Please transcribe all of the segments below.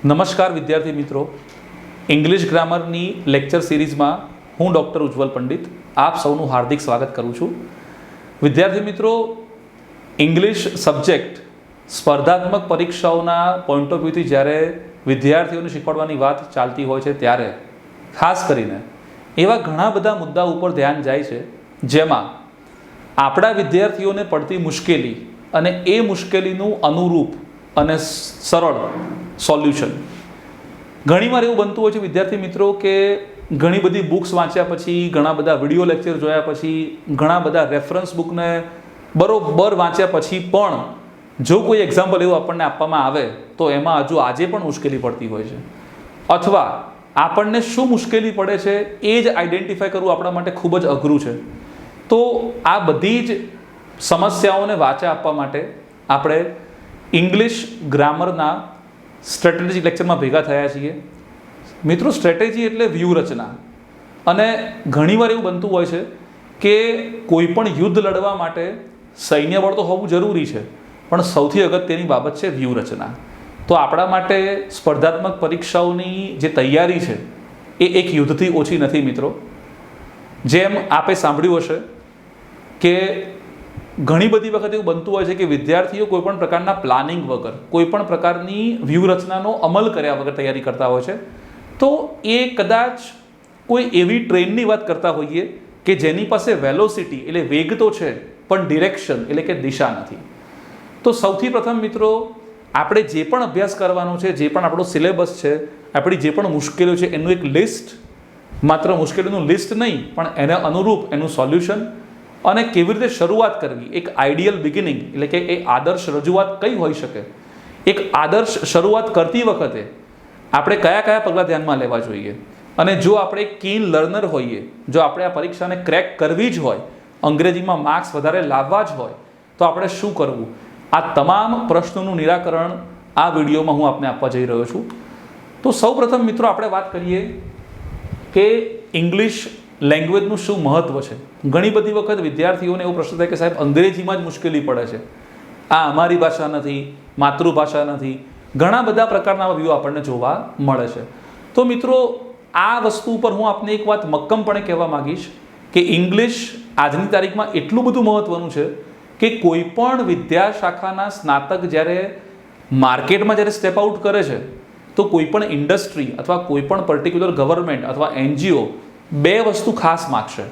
નમસ્કાર વિદ્યાર્થી મિત્રો, ઇંગ્લિશ ગ્રામરની લેક્ચર સિરીઝમાં હું ડૉક્ટર ઉજ્જવલ પંડિત આપ સૌનું હાર્દિક સ્વાગત કરું છું. વિદ્યાર્થી મિત્રો, ઇંગ્લિશ સબ્જેક્ટ સ્પર્ધાત્મક પરીક્ષાઓના પોઈન્ટ ઓફ વ્યૂથી જ્યારે વિદ્યાર્થીઓને શીખવાડવાની વાત ચાલતી હોય છે ત્યારે ખાસ કરીને એવા ઘણા બધા મુદ્દા ઉપર ધ્યાન જાય છે જેમાં આપણા વિદ્યાર્થીઓને પડતી મુશ્કેલી અને એ મુશ્કેલીનું અનુરૂપ અને સરળ સોલ્યુશન. ઘણીવાર એવું બનતું હોય છે વિદ્યાર્થી મિત્રો કે ઘણી બધી બુક્સ વાંચ્યા પછી, ઘણા બધા વિડીયો લેક્ચર જોયા પછી, ઘણા બધા રેફરન્સ બુકને બરોબર વાંચ્યા પછી પણ જો કોઈ એક્ઝામ્પલ એવું આપણને આપવામાં આવે તો એમાં હજુ આજે પણ મુશ્કેલી પડતી હોય છે, અથવા આપણને શું મુશ્કેલી પડે છે એ જ આઈડેન્ટિફાય કરવું આપણા માટે ખૂબ જ અઘરું છે. તો આ બધી જ સમસ્યાઓને વાચા આપવા માટે આપણે ઇંગ્લિશ ગ્રામરના સ્ટ્રેટેજી લેક્ચરમાં ભેગા થયા છીએ. મિત્રો, સ્ટ્રેટેજી એટલે વ્યૂહરચના. અને ઘણીવાર એવું બનતું હોય છે કે કોઈ પણ યુદ્ધ લડવા માટે સૈન્ય બળ તો હોવું જરૂરી છે, પણ સૌથી અગત્યની બાબત છે વ્યૂહરચના. તો આપણા માટે સ્પર્ધાત્મક પરીક્ષાઓની જે તૈયારી છે એ એક યુદ્ધથી ઓછી નથી મિત્રો. જેમ આપે સાંભળ્યું હશે કે ઘણી બધી વખત એવું બનતું હોય છે કે વિદ્યાર્થીઓ કોઈ પણ પ્રકારના પ્લાનિંગ વગર, કોઈ પણ પ્રકારની વ્યૂહરચનાનો અમલ કર્યા વગર તૈયારી કરતા હોય છે. તો એ કદાચ કોઈ એવી ટ્રેનની વાત કરતા હોઈએ કે જેની પાસે વેલોસિટી એટલે વેગ તો છે પણ ડિરેક્શન એટલે કે દિશા નથી. તો સૌથી પ્રથમ મિત્રો, આપણે જે પણ અભ્યાસ કરવાનો છે, જે પણ આપણો સિલેબસ છે, આપણી જે પણ મુશ્કેલીઓ છે એનું એક લિસ્ટ, માત્ર મુશ્કેલીનું લિસ્ટ નહીં પણ એને અનુરૂપ એનું સોલ્યુશન અને કેવી રીતે શરૂઆત કરવી, એક આઈડિયલ બિગિનિંગ એટલે કે એ આદર્શ રજૂઆત કઈ હોઈ શકે, એક આદર્શ શરૂઆત કરતી વખતે આપણે કયા કયા પગલાં ધ્યાનમાં લેવા જોઈએ, અને જો આપણે કીન લર્નર હોઈએ, જો આપણે આ પરીક્ષાને ક્રેક કરવી જ હોય, અંગ્રેજીમાં માર્ક્સ વધારે લાવવા જ હોય, તો આપણે શું કરવું, આ તમામ પ્રશ્નોનું નિરાકરણ આ વિડીયોમાં હું આપને આપવા જઈ રહ્યો છું. તો સૌપ્રથમ મિત્રો આપણે વાત કરીએ કે ઇંગ્લિશ લેંગ્વેજનું શું મહત્વ છે. ઘણી બધી વખત વિદ્યાર્થીઓને એવો પ્રશ્ન થાય કે સાહેબ અંગ્રેજીમાં જ મુશ્કેલી પડે છે, આ અમારી ભાષા નથી, માતૃભાષા નથી. ઘણા બધા પ્રકારના વ્યૂ આપણને જોવા મળે છે. તો મિત્રો, આ વસ્તુ ઉપર હું આપને એક વાત મક્કમપણે કહેવા માંગીશ કે ઇંગ્લિશ આજની તારીખમાં એટલું બધું મહત્વનું છે કે કોઈ પણ વિદ્યા શાખાના સ્નાતક જ્યારે માર્કેટમાં જ્યારે સ્ટેપ આઉટ કરે છે તો કોઈ પણ ઇન્ડસ્ટ્રી અથવા કોઈ પણ પર્ટિક્યુલર ગવર્મેન્ટ અથવા એનજીઓ બે વસ્તુ ખાસ માગશે.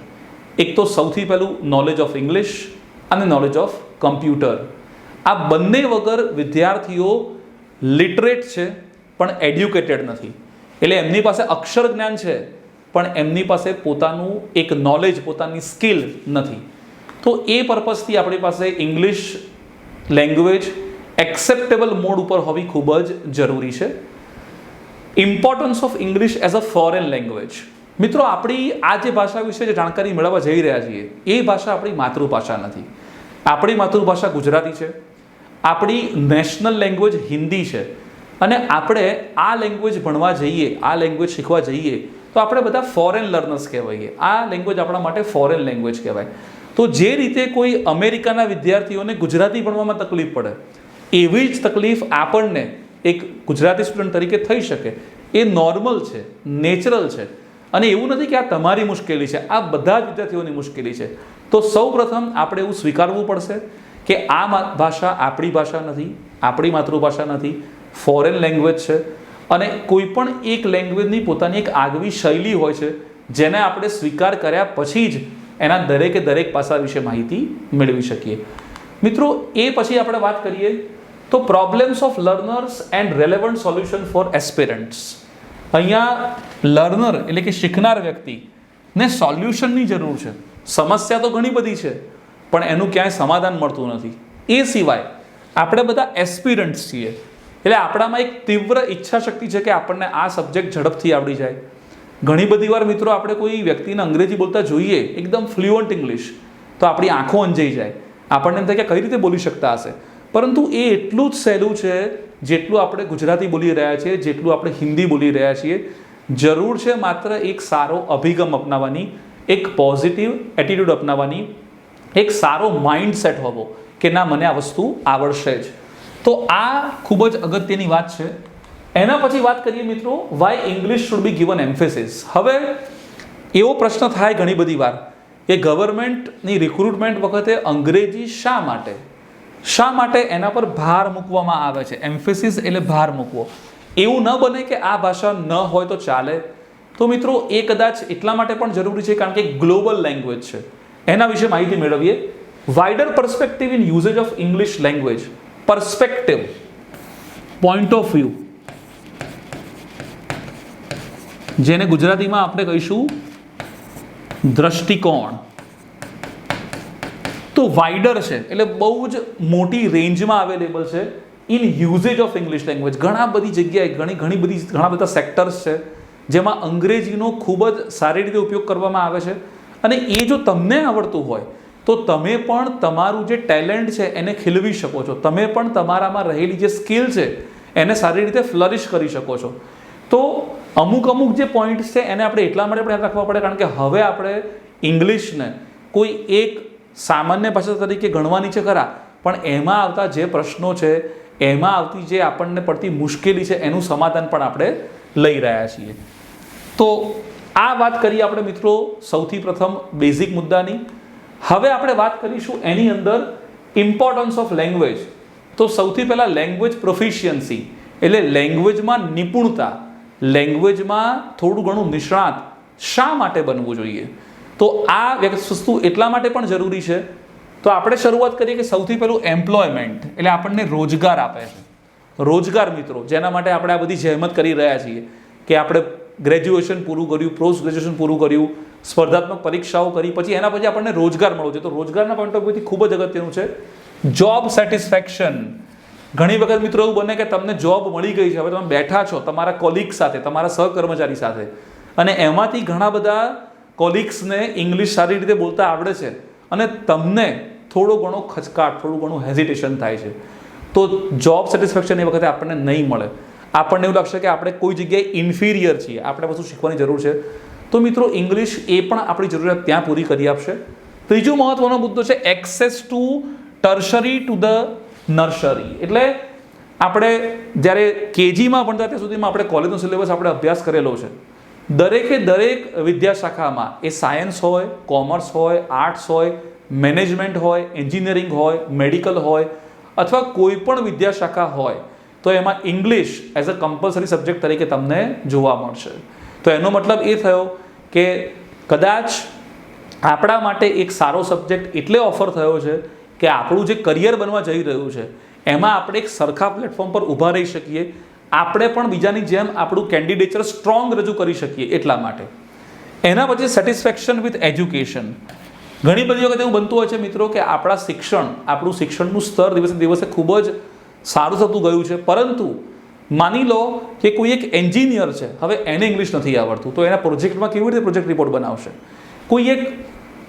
એક તો સૌથી પહેલું નોલેજ ઓફ ઇંગ્લિશ અને નોલેજ ઓફ કમ્પ્યુટર. આ બંને વગર વિદ્યાર્થીઓ લિટરેટ છે પણ એડ્યુકેટેડ નથી. એટલે એમની પાસે અક્ષર જ્ઞાન છે પણ એમની પાસે પોતાનું એક નોલેજ, પોતાની સ્કિલ નથી. તો એ પર્પઝથી આપણી પાસે ઇંગ્લિશ લેંગ્વેજ એક્સેપ્ટેબલ મોડ ઉપર હોવી ખૂબ જ જરૂરી છે. Importance of English as a foreign language. મિત્રો, આપણી આ જે ભાષા વિશે જે જાણકારી મેળવવા જઈ રહ્યા છીએ એ ભાષા આપણી માતૃભાષા નથી. આપણી માતૃભાષા ગુજરાતી છે, આપણી નેશનલ લેંગ્વેજ હિન્દી છે, અને આપણે આ લેંગ્વેજ ભણવા જઈએ, આ લેંગ્વેજ શીખવા જઈએ તો આપણે બધા ફોરેન લર્નર્સ કહેવાઈએ. આ લેંગ્વેજ આપણા માટે ફોરેન લેંગ્વેજ કહેવાય. તો જે રીતે કોઈ અમેરિકાના વિદ્યાર્થીઓને ગુજરાતી ભણવામાં તકલીફ પડે એવી જ તકલીફ આપણને એક ગુજરાતી સ્ટુડન્ટ તરીકે થઈ શકે. એ નોર્મલ છે, નેચરલ છે, અને એવું નથી કે આ તમારી મુશ્કેલી છે, આ બધા જ વિદ્યાર્થીઓની મુશ્કેલી છે. તો સૌ પ્રથમ આપણે એવું સ્વીકારવું પડશે કે આ ભાષા આપણી ભાષા નથી, આપણી માતૃભાષા નથી, ફોરેન લેંગ્વેજ છે. અને કોઈ પણ એક લેંગ્વેજની પોતાની એક આગવી શૈલી હોય છે જેને આપણે સ્વીકાર કર્યા પછી જ એના દરેકે દરેક પાસા વિશે માહિતી મેળવી શકીએ. મિત્રો, એ પછી આપણે વાત કરીએ તો problems of learners and relevant solution four aspirants. અહીંયા લર્નર એટલે કે શીખનાર વ્યક્તિને સોલ્યુશનની જરૂર છે. સમસ્યા તો ઘણી બધી છે પણ એનું ક્યાંય સમાધાન મળતું નથી. એ સિવાય આપણે બધા એસ્પિરન્ટ્સ છીએ, એટલે આપણામાં એક તીવ્ર ઈચ્છા શક્તિ છે કે આપણને આ સબ્જેક્ટ ઝડપથી આવડી જાય. ઘણી બધી વાર મિત્રો આપણે કોઈ વ્યક્તિને અંગ્રેજી બોલતા જોઈએ એકદમ ફ્લુઅન્ટ ઇંગ્લિશ, તો આપણી આંખો અંજાઈ જાય. આપણને એમ થાય કે કઈ રીતે બોલી શકતા હશે, પરંતુ એ એટલું જ સહેલું છે જેટલું આપણે ગુજરાતી બોલી રહ્યા છીએ, જેટલું આપણે હિન્દી બોલી રહ્યા છીએ. જરૂર છે માત્ર એક સારો અભિગમ અપનાવવાની, એક પોઝિટિવ એટીટ્યૂડ અપનાવવાની, એક સારો માઇન્ડસેટ હોવો કે ના, મને આ વસ્તુ આવડશે જ. તો આ ખૂબ જ અગત્યની વાત છે. એના પછી વાત કરીએ મિત્રો, why English should be given emphasis. હવે એવો પ્રશ્ન થાય ઘણી બધી વાર કે ગવર્મેન્ટની રિક્રુટમેન્ટ વખતે અંગ્રેજી શા માટે એના પર ભાર મૂકવામાં આવે છે. એમ્ફેસિસ એટલે ભાર મૂકવો. એવું ન બને કે આ ભાષા ન હોય તો ચાલે. તો મિત્રો એ કદાચ એટલા માટે પણ જરૂરી છે કારણ કે ગ્લોબલ લેંગ્વેજ છે. એના વિશે માહિતી મેળવીએ. Wider perspective in usage of English language. Perspective, point of view, જેને ગુજરાતીમાં આપણે કહીશું દ્રષ્ટિકોણ. તો વાઇડર છે એટલે બહુ જ મોટી રેન્જમાં અવેલેબલ છે in usage of English language. ઘણા બધી જગ્યાએ ઘણા બધા સેક્ટર્સ છે જેમાં અંગ્રેજીનો ખૂબ જ સારી રીતે ઉપયોગ કરવામાં આવે છે. અને એ જો તમને આવડતું હોય તો તમે પણ તમારું જે ટેલેન્ટ છે એને ખીલવી શકો છો. તમે પણ તમારામાં રહેલી જે સ્કિલ છે એને સારી રીતે ફ્લરિશ કરી શકો છો. તો અમુક જે પોઈન્ટ્સ છે એને આપણે એટલા માટે પણ યાદ રાખવા પડે કારણ કે હવે આપણે ઇંગ્લિશને કોઈ એક સામાન્ય ભાષા તરીકે ગણવાની છે ખરા, પણ એમાં આવતા જે પ્રશ્નો છે, એમાં આવતી જે આપણને પડતી મુશ્કેલી છે એનું સમાધાન પણ આપણે લઈ રહ્યા છીએ. તો આ વાત કરીએ આપણે મિત્રો સૌથી પ્રથમ બેઝિક મુદ્દાની. હવે આપણે વાત કરીશું એની અંદર ઇમ્પોર્ટન્સ ઓફ લેંગ્વેજ. તો સૌથી પહેલાં લેંગ્વેજ પ્રોફિશિયન્સી એટલે લેંગ્વેજમાં નિપુણતા, લેંગ્વેજમાં થોડું ઘણું નિષ્ણાત શા માટે બનવું જોઈએ. તો આ વસ્તુ એટલા માટે પણ જરૂરી છે. તો આપણે શરૂઆત કરીએ કે સૌથી પહેલું એમ્પ્લોયમેન્ટ એટલે આપણને રોજગાર આપે છે. રોજગાર મિત્રો જેના માટે આપણે આ બધી જહેમત કરી રહ્યા છીએ કે આપણે ગ્રેજ્યુએશન પૂરું કર્યું, પોસ્ટ ગ્રેજ્યુએશન પૂરું કર્યું, સ્પર્ધાત્મક પરીક્ષાઓ કરી, પછી એના પછી આપણને રોજગાર મળવો છે. તો રોજગારના પોઈન્ટ ઓફ વ્યૂથી ખૂબ જ અગત્યનું છે જોબ સેટિસ્ફેક્શન. ઘણી વખત મિત્રો એવું બને કે તમને જોબ મળી ગઈ છે, હવે તમે બેઠા છો તમારા કોલિગ સાથે, તમારા સહકર્મચારી સાથે, અને એમાંથી ઘણા બધા કોલિગ્સને ઇંગ્લિશ સારી રીતે બોલતા આવડે છે અને તમને થોડો ઘણો ખચકાટ, થોડું ઘણું હેઝિટેશન થાય છે. તો જોબ સેટિસ્ફેક્શન એ વખતે આપણને નહીં મળે. આપણને એવું લાગશે કે આપણે કોઈ જગ્યાએ ઇન્ફિરિયર છીએ, આપણે વસ્તુ શીખવાની જરૂર છે. તો મિત્રો ઇંગ્લિશ એ પણ આપણી જરૂરિયાત ત્યાં પૂરી કરી આપશે. ત્રીજો મહત્વનો મુદ્દો છે access two tertiary to the nursery. એટલે આપણે જ્યારે કેજીમાં ભણતા ત્યાં સુધીમાં આપણે કોલેજનો સિલેબસ આપણે અભ્યાસ કરેલો છે. દરેક વિદ્યાશાખામાં એ સાયન્સ હોય, કોમર્સ હોય, આર્ટ્સ હોય, મેનેજમેન્ટ હોય, એન્જિનિયરિંગ હોય, મેડિકલ હોય અથવા કોઈ પણ વિદ્યાશાખા હોય તો એમાં English as a compulsory subject તરીકે તમને જોવા મળશે. તો એનો મતલબ એ થયો કે કદાચ આપણા માટે એક સારો સબ્જેક્ટ એટલે ઓફર થયો છે કે આપણું જે કરિયર બનવા જઈ રહ્યું છે એમાં આપણે એક સરખા પ્લેટફોર્મ પર ઊભા રહી શકીએ, આપણે પણ બીજાની જેમ આપણું કેન્ડિડેચર સ્ટ્રોંગ રજૂ કરી શકીએ એટલા માટે. એના પછી સેટિસ્ફેક્શન વિથ એજ્યુકેશન. ઘણી બધી વખત એવું બનતું હોય છે મિત્રો કે આપણું શિક્ષણનું સ્તર દિવસે દિવસે ખૂબ જ સારું થતું ગયું છે, પરંતુ માની લો કે કોઈ એક એન્જિનિયર છે, હવે એને ઇંગ્લિશ નથી આવડતું તો એના પ્રોજેક્ટમાં કેવી રીતે પ્રોજેક્ટ રિપોર્ટ બનાવશે. કોઈ એક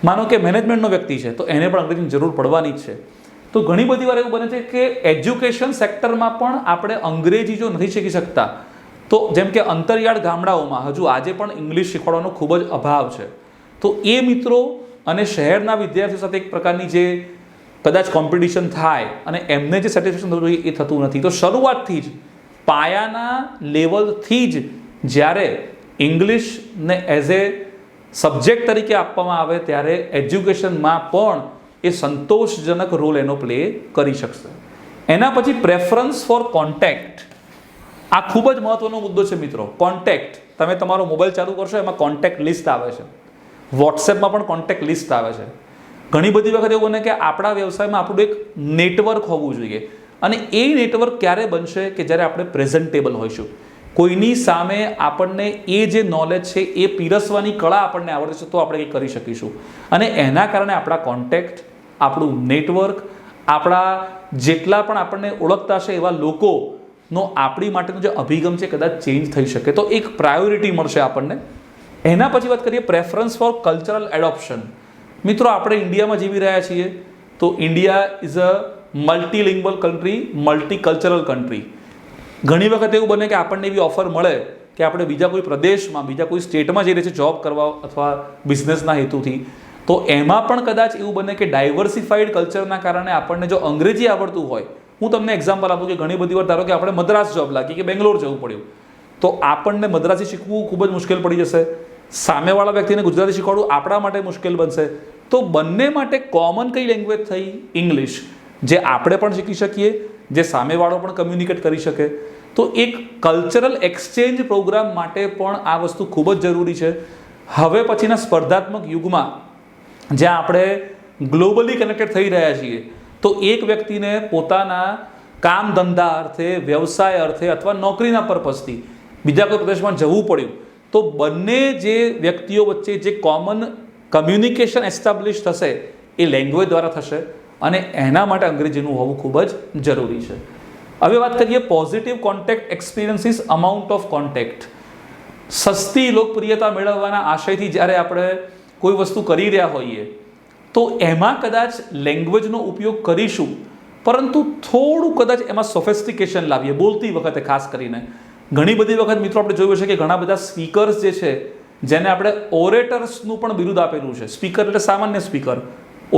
માનો કે મેનેજમેન્ટનો વ્યક્તિ છે તો એને પણ અંગ્રેજીની જરૂર પડવાની જ છે. તો ઘણી બધી વાર એવું બને છે કે એજ્યુકેશન સેક્ટરમાં પણ આપણે અંગ્રેજી જો નથી શીખી શકતા તો જેમ કે અંતરિયાળ ગામડાઓમાં હજુ આજે પણ ઇંગ્લિશ શીખવાડવાનો ખૂબ જ અભાવ છે. તો એ મિત્રો અને શહેરના વિદ્યાર્થીઓ સાથે એક પ્રકારની જે કદાચ કોમ્પિટિશન થાય અને એમને જે સેટિસ્ફેક્શન થવું જોઈએ એ થતું નથી. તો શરૂઆતથી જ પાયાના લેવલથી જ જ્યારે ઇંગ્લિશને એઝ એ સબ્જેક્ટ તરીકે આપવામાં આવે ત્યારે એજ્યુકેશનમાં પણ એ સંતોષજનક રોલ એનો પ્લે કરી શકશે. એના પછી પ્રેફરન્સ ફોર કોન્ટેક્ટ. આ ખૂબ જ મહત્વનો મુદ્દો છે મિત્રો. કોન્ટેક્ટ, તમે તમારો મોબાઈલ ચાલુ કરશો એમાં કોન્ટેક્ટ લિસ્ટ આવે છે, વોટ્સએપમાં પણ કોન્ટેક્ટ લિસ્ટ આવે છે. ઘણી બધી વખત એવું બને કે આપણા વ્યવસાયમાં આપણું એક નેટવર્ક હોવું જોઈએ અને એ નેટવર્ક ક્યારે બનશે કે જ્યારે આપણે પ્રેઝન્ટેબલ હોઈશું, કોઈની સામે આપણને એ જે નોલેજ છે એ પીરસવાની કળા આપણને આવડે છે તો આપણે એ કરી શકીશું. અને એના કારણે આપણા કોન્ટેક્ટ, આપણું નેટવર્ક, આપણા જેટલા પણ આપણને ઓળખતા છે એવા લોકોનો આપણી માટેનો જે અભિગમ છે કદાચ ચેન્જ થઈ શકે, તો એક પ્રાયોરિટી મળશે આપણને. એના પછી વાત કરીએ પ્રેફરન્સ ફોર કલ્ચરલ એડોપ્શન. મિત્રો આપણે ઇન્ડિયામાં જીવી રહ્યા છીએ તો India is a multilingual country, multicultural country. ઘણી વખત એવું બને કે આપણને એવી ઓફર મળે કે આપણે બીજા કોઈ પ્રદેશમાં, બીજા કોઈ સ્ટેટમાં જઈ રહ્યા છે જોબ કરવા અથવા બિઝનેસના હેતુથી, તો એમાં પણ કદાચ એવું બને કે ડાયવર્સિફાઈડ કલ્ચરના કારણે આપણને જો અંગ્રેજી આવડતું હોય હું તમને એક્ઝામ્પલ આપું કે ઘણી બધી વાર ધારો કે આપણે મદ્રાસ જોબ લાગી કે બેંગ્લોર જવું પડ્યું, તો આપણને મદ્રાસી શીખવું ખૂબ જ મુશ્કેલ પડી જશે, સામેવાળા વ્યક્તિને ગુજરાતી શીખવાડવું આપણા માટે મુશ્કેલ બનશે. તો બંને માટે કોમન કઈ લેંગ્વેજ થઈ? ઇંગ્લિશ, જે આપણે પણ શીખી શકીએ, જે સામેવાળો પણ કમ્યુનિકેટ કરી શકે. તો એક કલ્ચરલ એક્સચેન્જ પ્રોગ્રામ માટે પણ આ વસ્તુ ખૂબ જ જરૂરી છે. હવે પછીના સ્પર્ધાત્મક યુગમાં જ્યાં આપણે ગ્લોબલી કનેક્ટેડ થઈ રહ્યા છીએ, તો એક વ્યક્તિને પોતાના કામ ધંધા અર્થે, વ્યવસાય અર્થે અથવા નોકરીના પર્પઝથી બીજા કોઈ પ્રદેશમાં જવું પડ્યું, તો બંને જે વ્યક્તિઓ વચ્ચે જે કોમન કમ્યુનિકેશન એસ્ટાબ્લિશ થશે એ લેંગ્વેજ દ્વારા થશે, અને એના માટે અંગ્રેજીનું હોવું ખૂબ જ જરૂરી છે. હવે વાત કરીએ positive contact experiences amount of contact. સસ્તી લોકપ્રિયતા મેળવવાના આશયથી જ્યારે આપણે કોઈ વસ્તુ કરી રહ્યા હોઈએ, તો એમાં કદાચ લેંગ્વેજનો ઉપયોગ કરીશું, પરંતુ થોડું કદાચ એમાં સોફિસ્ટિકેશન લાવીએ બોલતી વખતે. ખાસ કરીને ઘણી બધી વખત મિત્રો આપણે જોયું છે કે ઘણા બધા સ્પીકર્સ જે છે, જેને આપણે ઓરેટર્સનું પણ બિરુદ આપેલું છે. સ્પીકર એટલે સામાન્ય સ્પીકર,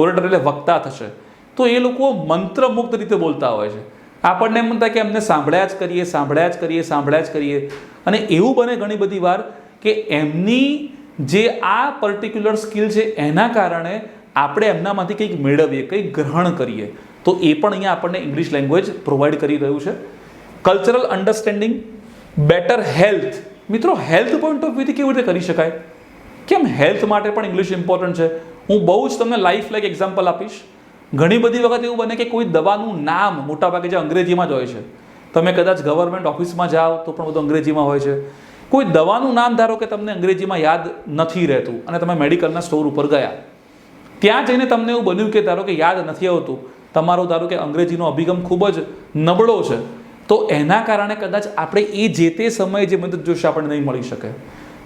ઓરેટર એટલે વક્તા થશે. તો એ લોકો મંત્રમુગ્ધ રીતે બોલતા હોય છે. આપણને એમ થાય કે એમને સાંભળ્યા જ કરીએ. અને એવું બને ઘણી બધી વાર કે એમની જે આ પર્ટિક્યુલર સ્કિલ છે એના કારણે આપણે એમનામાંથી કંઈક મેળવીએ, કંઈક ગ્રહણ કરીએ. તો એ પણ અહીંયા આપણને ઇંગ્લિશ લેંગ્વેજ પ્રોવાઈડ કરી રહ્યું છે. Cultural understanding, better health. મિત્રો, હેલ્થ પોઈન્ટ ઓફ વ્યૂથી કેવી રીતે કરી શકાય? કેમ હેલ્થ માટે પણ ઇંગ્લિશ ઇમ્પોર્ટન્ટ છે? હું બહુ જ તમને લાઈફ લાઈક એક્ઝામ્પલ આપીશ. ઘણી બધી વખત એવું બને કે કોઈ દવાનું નામ મોટાભાગે જે અંગ્રેજીમાં જ હોય છે. તમે કદાચ ગવર્મેન્ટ ઓફિસમાં જાઓ તો પણ બધું અંગ્રેજીમાં હોય છે. કોઈ દવાનું નામ ધારો કે તમને અંગ્રેજીમાં યાદ નથી રહેતું, અને તમે મેડિકલના સ્ટોર ઉપર ગયા, ત્યાં જઈને તમને એવું બન્યું કે ધારો કે યાદ નથી આવતું, તમારો ધારો કે અંગ્રેજીનો અભિગમ ખૂબ જ નબળો છે, તો એના કારણે કદાચ આપણે એ જે તે સમયે જે મદદ જોશે આપણને નહીં મળી શકે.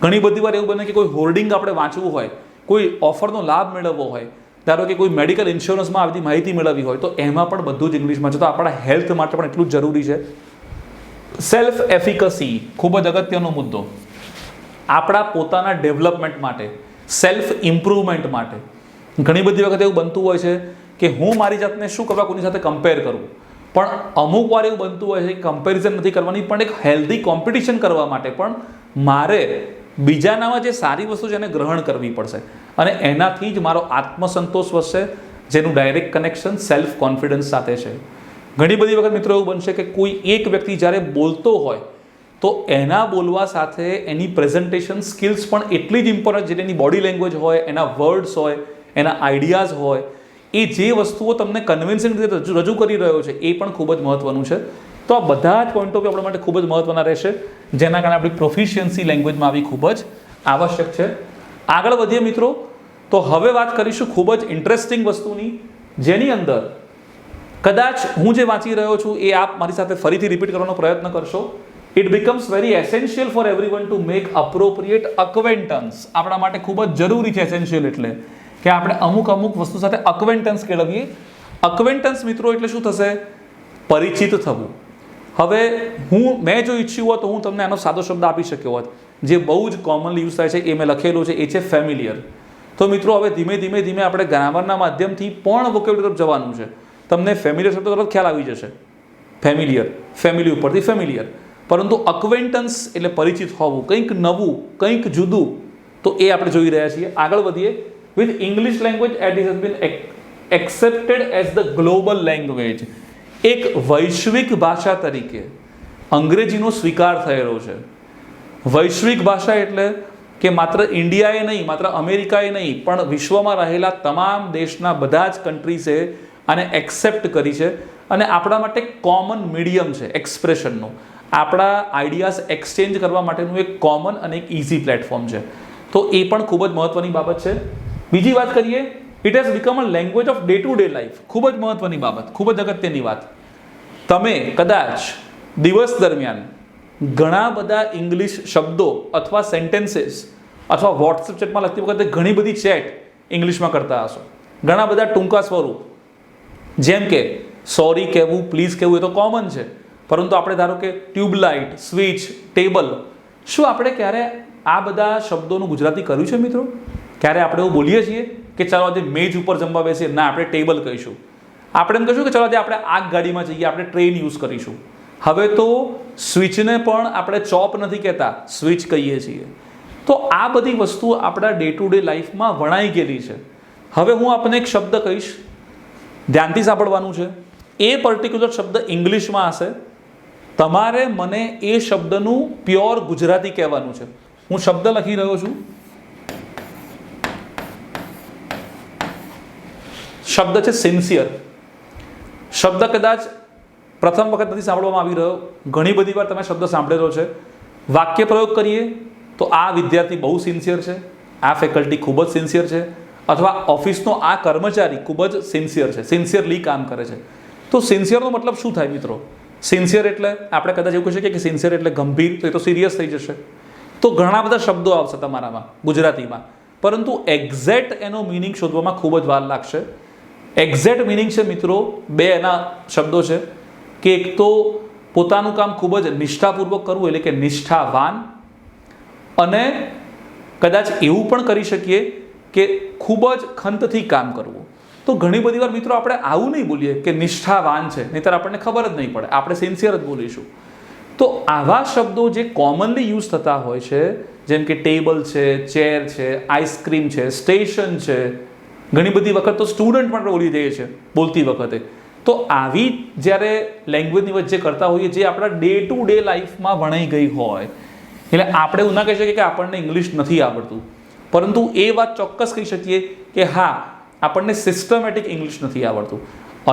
ઘણી બધી વાર એવું બને કે કોઈ હોર્ડિંગ આપણે વાંચવું હોય, કોઈ ઓફરનો લાભ મેળવવો હોય, ધારો કે કોઈ મેડિકલ ઇન્સ્યોરન્સમાં આવી માહિતી મેળવવી હોય, તો એમાં પણ બધું જ ઇંગ્લિશમાં છે. તો આપણા હેલ્થ માટે પણ એટલું જ જરૂરી છે. સેલ્ફ એફિકસી, ખૂબ જ અગત્યનો મુદ્દો. આપણા પોતાના ડેવલપમેન્ટ માટે, સેલ્ફ ઇમ્પ્રુવમેન્ટ માટે ઘણી બધી વખત એવું બનતું હોય છે કે હું મારી જાતને શું કરવા કોની સાથે કમ્પેર કરું, પણ અમુક વાર એવું બનતું હોય છે કે કમ્પેરિઝન નથી કરવાની, પણ એક હેલ્ધી કોમ્પિટિશન કરવા માટે પણ મારે બીજાનામાં જે સારી વસ્તુ છે એને ગ્રહણ કરવી પડશે, અને એનાથી જ મારો આત્મસંતોષ વધશે, જેનું ડાયરેક્ટ કનેક્શન સેલ્ફ કોન્ફિડન્સ સાથે છે. ઘણી બધી વખત મિત્રો એવું બનશે કે કોઈ એક વ્યક્તિ જ્યારે બોલતો હોય, તો એના બોલવા સાથે એની પ્રેઝન્ટેશન સ્કિલ્સ પણ એટલી જ ઇમ્પોર્ટન્ટ, જે એની બોડી લેંગ્વેજ હોય, એના વર્ડ્સ હોય, એના આઈડિયાઝ હોય, એ જે વસ્તુઓ તમને કન્વિન્સિંગ રીતે રજૂ કરી રહ્યો છે એ પણ ખૂબ જ મહત્વનું છે. તો આ બધા જ પોઈન્ટ ઓફ વ્યૂ આપણા માટે ખૂબ જ મહત્વના રહેશે, જેના કારણે આપણી પ્રોફિશિયન્સી લેંગ્વેજમાં આવી ખૂબ જ આવશ્યક છે. આગળ વધીએ મિત્રો, તો હવે વાત કરીશું ખૂબ જ ઇન્ટરેસ્ટિંગ વસ્તુની, જેની અંદર કદાચ હું જે વાંચી રહ્યો છું એ આપ મારી સાથે ફરીથી રિપીટ કરવાનો પ્રયત્ન કરશો. It becomes very essential for everyone to make appropriate acquaintance. આપણા માટે ખૂબ જ જરૂરી છે એસેન્શિયલ એટલે કે આપણે અમુક વસ્તુ સાથે અક્વેન્ટન્સ કેળવીએ. અક્વેન્ટન્સ મિત્રો એટલે શું થશે? પરિચિત થવું. હવે મેં જો ઈચ્છ્યું હોત તો હું તમને આનો સાદો શબ્દ આપી શક્યો હોત, જે બહુ જ કોમનલી યુઝ થાય છે, એ મેં લખેલું છે, એ છે ફેમિલિયર. તો મિત્રો હવે ધીમે ધીમે આપણે ગ્રામરના માધ્યમથી પણ વોકેબ્યુલરી તરફ જવાનું છે. તમને ફેમિલિયર શબ્દ તરફ ખ્યાલ આવી જશે. ફેમિલિયર, ફેમિલી ઉપરથી ફેમિલિયર, પરંતુ અક્વેન્ટન્સ એટલે પરિચિત હોવું, કંઈક નવું, કંઈક જુદું. તો એ આપણે જોઈ રહ્યા છીએ. આગળ વધીએ. With English language at it has been accepted as the global language. એક વૈશ્વિક ભાષા તરીકે અંગ્રેજીનો સ્વીકાર થયેલો છે. વૈશ્વિક ભાષા એટલે કે માત્ર ઇન્ડિયાએ નહીં, માત્ર અમેરિકાએ નહીં, પણ વિશ્વમાં રહેલા તમામ દેશના બધા જ કન્ટ્રીઝે આને એક્સેપ્ટ કરી છે, અને આપણા માટે કોમન મીડિયમ છે એક્સપ્રેશનનો. આપણા આઈડિયાઝ એક્સચેન્જ કરવા માટેનું એક કોમન અને એક ઇઝી પ્લેટફોર્મ છે. તો એ પણ ખૂબ જ મહત્વની બાબત છે. બીજી વાત કરીએ, it has become a language of day to day life. ખૂબ જ મહત્વની બાબત, ખૂબ જ અગત્યની વાત. તમે કદાચ દિવસ દરમિયાન ઘણા બધા ઇંગ્લિશ શબ્દો અથવા સેન્ટેન્સીસ અથવા વોટ્સએપ ચેટમાં લખતી વખતે ઘણી બધી ચેટ ઇંગ્લિશમાં કરતા હશો. ઘણા બધા ટૂંકા સ્વરૂપ, જેમ કે સોરી કહેવું, પ્લીઝ કહેવું, એ તો કોમન છે, પરંતુ આપણે ધારો કે ટ્યુબલાઇટ, સ્વિચ, ટેબલ, શું આપણે ક્યારે આ બધા શબ્દોનું ગુજરાતી કર્યું છે મિત્રો? ક્યારે આપણે એવું બોલીએ છીએ કે ચાલો આજે મેજ ઉપર જમવા બેસીએ? ના, આપણે ટેબલ કહીશું. આપણે એમ કહીશું કે ચલો આજે આપણે આગગાડીમાં જઈએ, આપણે ટ્રેન યુઝ કરીશું. હવે તો સ્વિચને પણ આપણે ચોપ નથી કહેતા, સ્વિચ કહીએ છીએ. તો આ બધી વસ્તુઓ આપણા ડે ટુ ડે લાઈફમાં વણાઈ ગયેલી છે. હવે હું આપને એક શબ્દ કહીશ, ધ્યાનથી સાંભળવાનું છે. એ પર્ટિક્યુલર શબ્દ ઇંગ્લિશમાં હશે, તમારે મને એ શબ્દનું પ્યોર ગુજરાતી કહેવાનું છે. હું શબ્દ લખી રહ્યો છું. શબ્દ છે સિન્સિયર. શબ્દ કદાચ પ્રથમ વખત નથી સાંભળવામાં આવી રહ્યો, ઘણી બધી વાર તમે શબ્દ સાંભળેલો છે. વાક્ય પ્રયોગ કરીએ તો આ વિદ્યાર્થી બહુ સિન્સિયર છે, આ ફેકલ્ટી ખૂબ જ સિન્સિયર છે, અથવા ઓફિસનો આ કર્મચારી ખૂબ જ સિન્સિયર છે, સિન્સિયરલી કામ કરે છે. તો સિન્સિયરનો મતલબ શું થાય મિત્રો? સિન્સિયર એટલે આપણે કદાચ એવું કહી શકીએ કે સિન્સિયર એટલે ગંભીર, તો એ તો સિરિયસ થઈ જશે. તો ઘણા બધા શબ્દો આવશે તમારામાં ગુજરાતીમાં, પરંતુ એક્ઝેક્ટ એનો મિનિંગ શોધવામાં ખૂબ જ વાર લાગશે. એક્ઝેક્ટ મિનિંગ છે મિત્રો, બે એના શબ્દો છે કે એક તો પોતાનું કામ ખૂબ જ નિષ્ઠાપૂર્વક કરવું એટલે કે નિષ્ઠાવાન, અને કદાચ એવું પણ કરી શકીએ કે ખૂબ જ ખંતથી કામ કરવું. તો ઘણી બધી વાર મિત્રો આપણે આવું નહીં બોલીએ કે નિષ્ઠાવાન છે, નહીંતર આપણને ખબર જ નહીં પડે, આપણે સિન્સિયર જ બોલીશું. તો આવા શબ્દો જે કોમનલી યુઝ થતા હોય છે, જેમ કે ટેબલ છે, ચેર છે, આઈસ્ક્રીમ છે, સ્ટેશન છે, ઘણી બધી વખત તો સ્ટુડન્ટ પણ બોલી દઈએ છે બોલતી વખતે. તો આવી જ્યારે લેંગ્વેજની વચ્ચે કરતા હોઈએ જે આપણા ડે ટુ ડે લાઈફમાં વણાઈ ગઈ હોય, એટલે આપણે એવું ના કહી શકીએ કે આપણને ઇંગ્લિશ નથી આવડતું, પરંતુ એ વાત ચોક્કસ કહી શકીએ કે હા, આપણને સિસ્ટમેટિક ઇંગ્લિશ નથી આવડતું.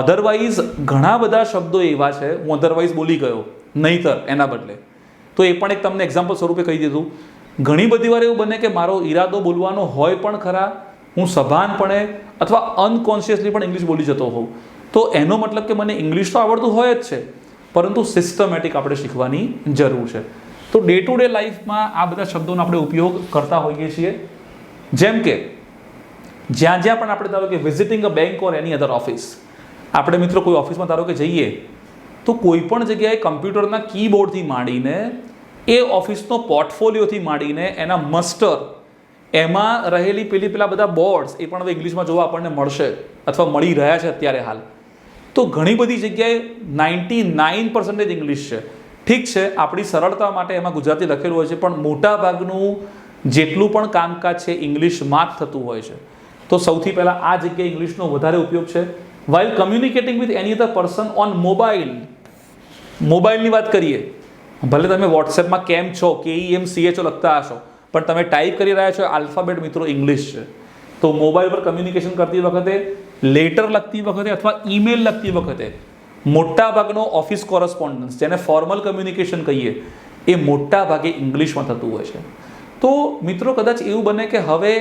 અધરવાઇઝ ઘણા બધા શબ્દો એવા છે, હું અધરવાઇઝ બોલી ગયો, નહીંતર એના બદલે. તો એ પણ એક તમને એક્ઝામ્પલ સ્વરૂપે કહી દીધું. ઘણી બધી વાર એવું બને કે મારો ઈરાદો બોલવાનો હોય પણ ખરા, હું સભાનપણે અથવા અનકોન્શિયસલી પણ ઇંગ્લિશ બોલી જતો હોઉં, તો એનો મતલબ કે મને ઇંગ્લિશ તો આવડતું હોય જ છે, પરંતુ સિસ્ટમેટિક આપણે શીખવાની જરૂર છે. તો ડે ટુ ડે લાઈફમાં આ બધા શબ્દોનો આપણે ઉપયોગ કરતા હોઈએ છીએ. જેમ કે જ્યાં જ્યાં પણ આપણે ધારો કે વિઝિટિંગ અ બેંક ઓર એની અધર ઓફિસ, આપણે મિત્રો કોઈ ઓફિસમાં ધારો કે જઈએ તો કોઈ પણ જગ્યાએ કમ્પ્યુટરના કીબોર્ડથી માંડીને એ ઓફિસનો પોર્ટફોલિયોથી માંડીને એના મસ્ટર, એમાં રહેલી પેલા બધા બોર્ડ્સ, એ પણ હવે ઇંગ્લિશમાં જોવા આપણને મળશે અથવા મળી રહ્યા છે અત્યારે હાલ. તો ઘણી બધી જગ્યાએ 99% ઇંગ્લિશ છે. ઠીક છે, આપણી સરળતા માટે એમાં ગુજરાતી લખેલું હોય છે, પણ મોટા ભાગનું જેટલું પણ કામકાજ છે ઇંગ્લિશમાં જ થતું હોય છે. તો સૌથી પહેલાં આ જગ્યાએ ઇંગ્લિશનો વધારે ઉપયોગ છે. While communicating with any other person on mobile, મોબાઈલની વાત કરીએ, ભલે તમે વોટ્સએપમાં કેમ છો, KEMCHO લખતા હશો, પણ તમે ટાઈપ કરી રહ્યા છો આલ્ફાબેટ મિત્રો ઇંગ્લિશ છે. તો મોબાઈલ પર કમ્યુનિકેશન કરતી વખતે, લેટર લખતી વખતે અથવા ઈમેલ લખતી વખતે મોટા ભાગનો ઓફિસ કોરસ્પોન્ડન્સ, જેને ફોર્મલ કમ્યુનિકેશન કહીએ, એ મોટા ભાગે ઇંગ્લિશમાં થતું હોય છે. તો મિત્રો કદાચ એવું બને કે હવે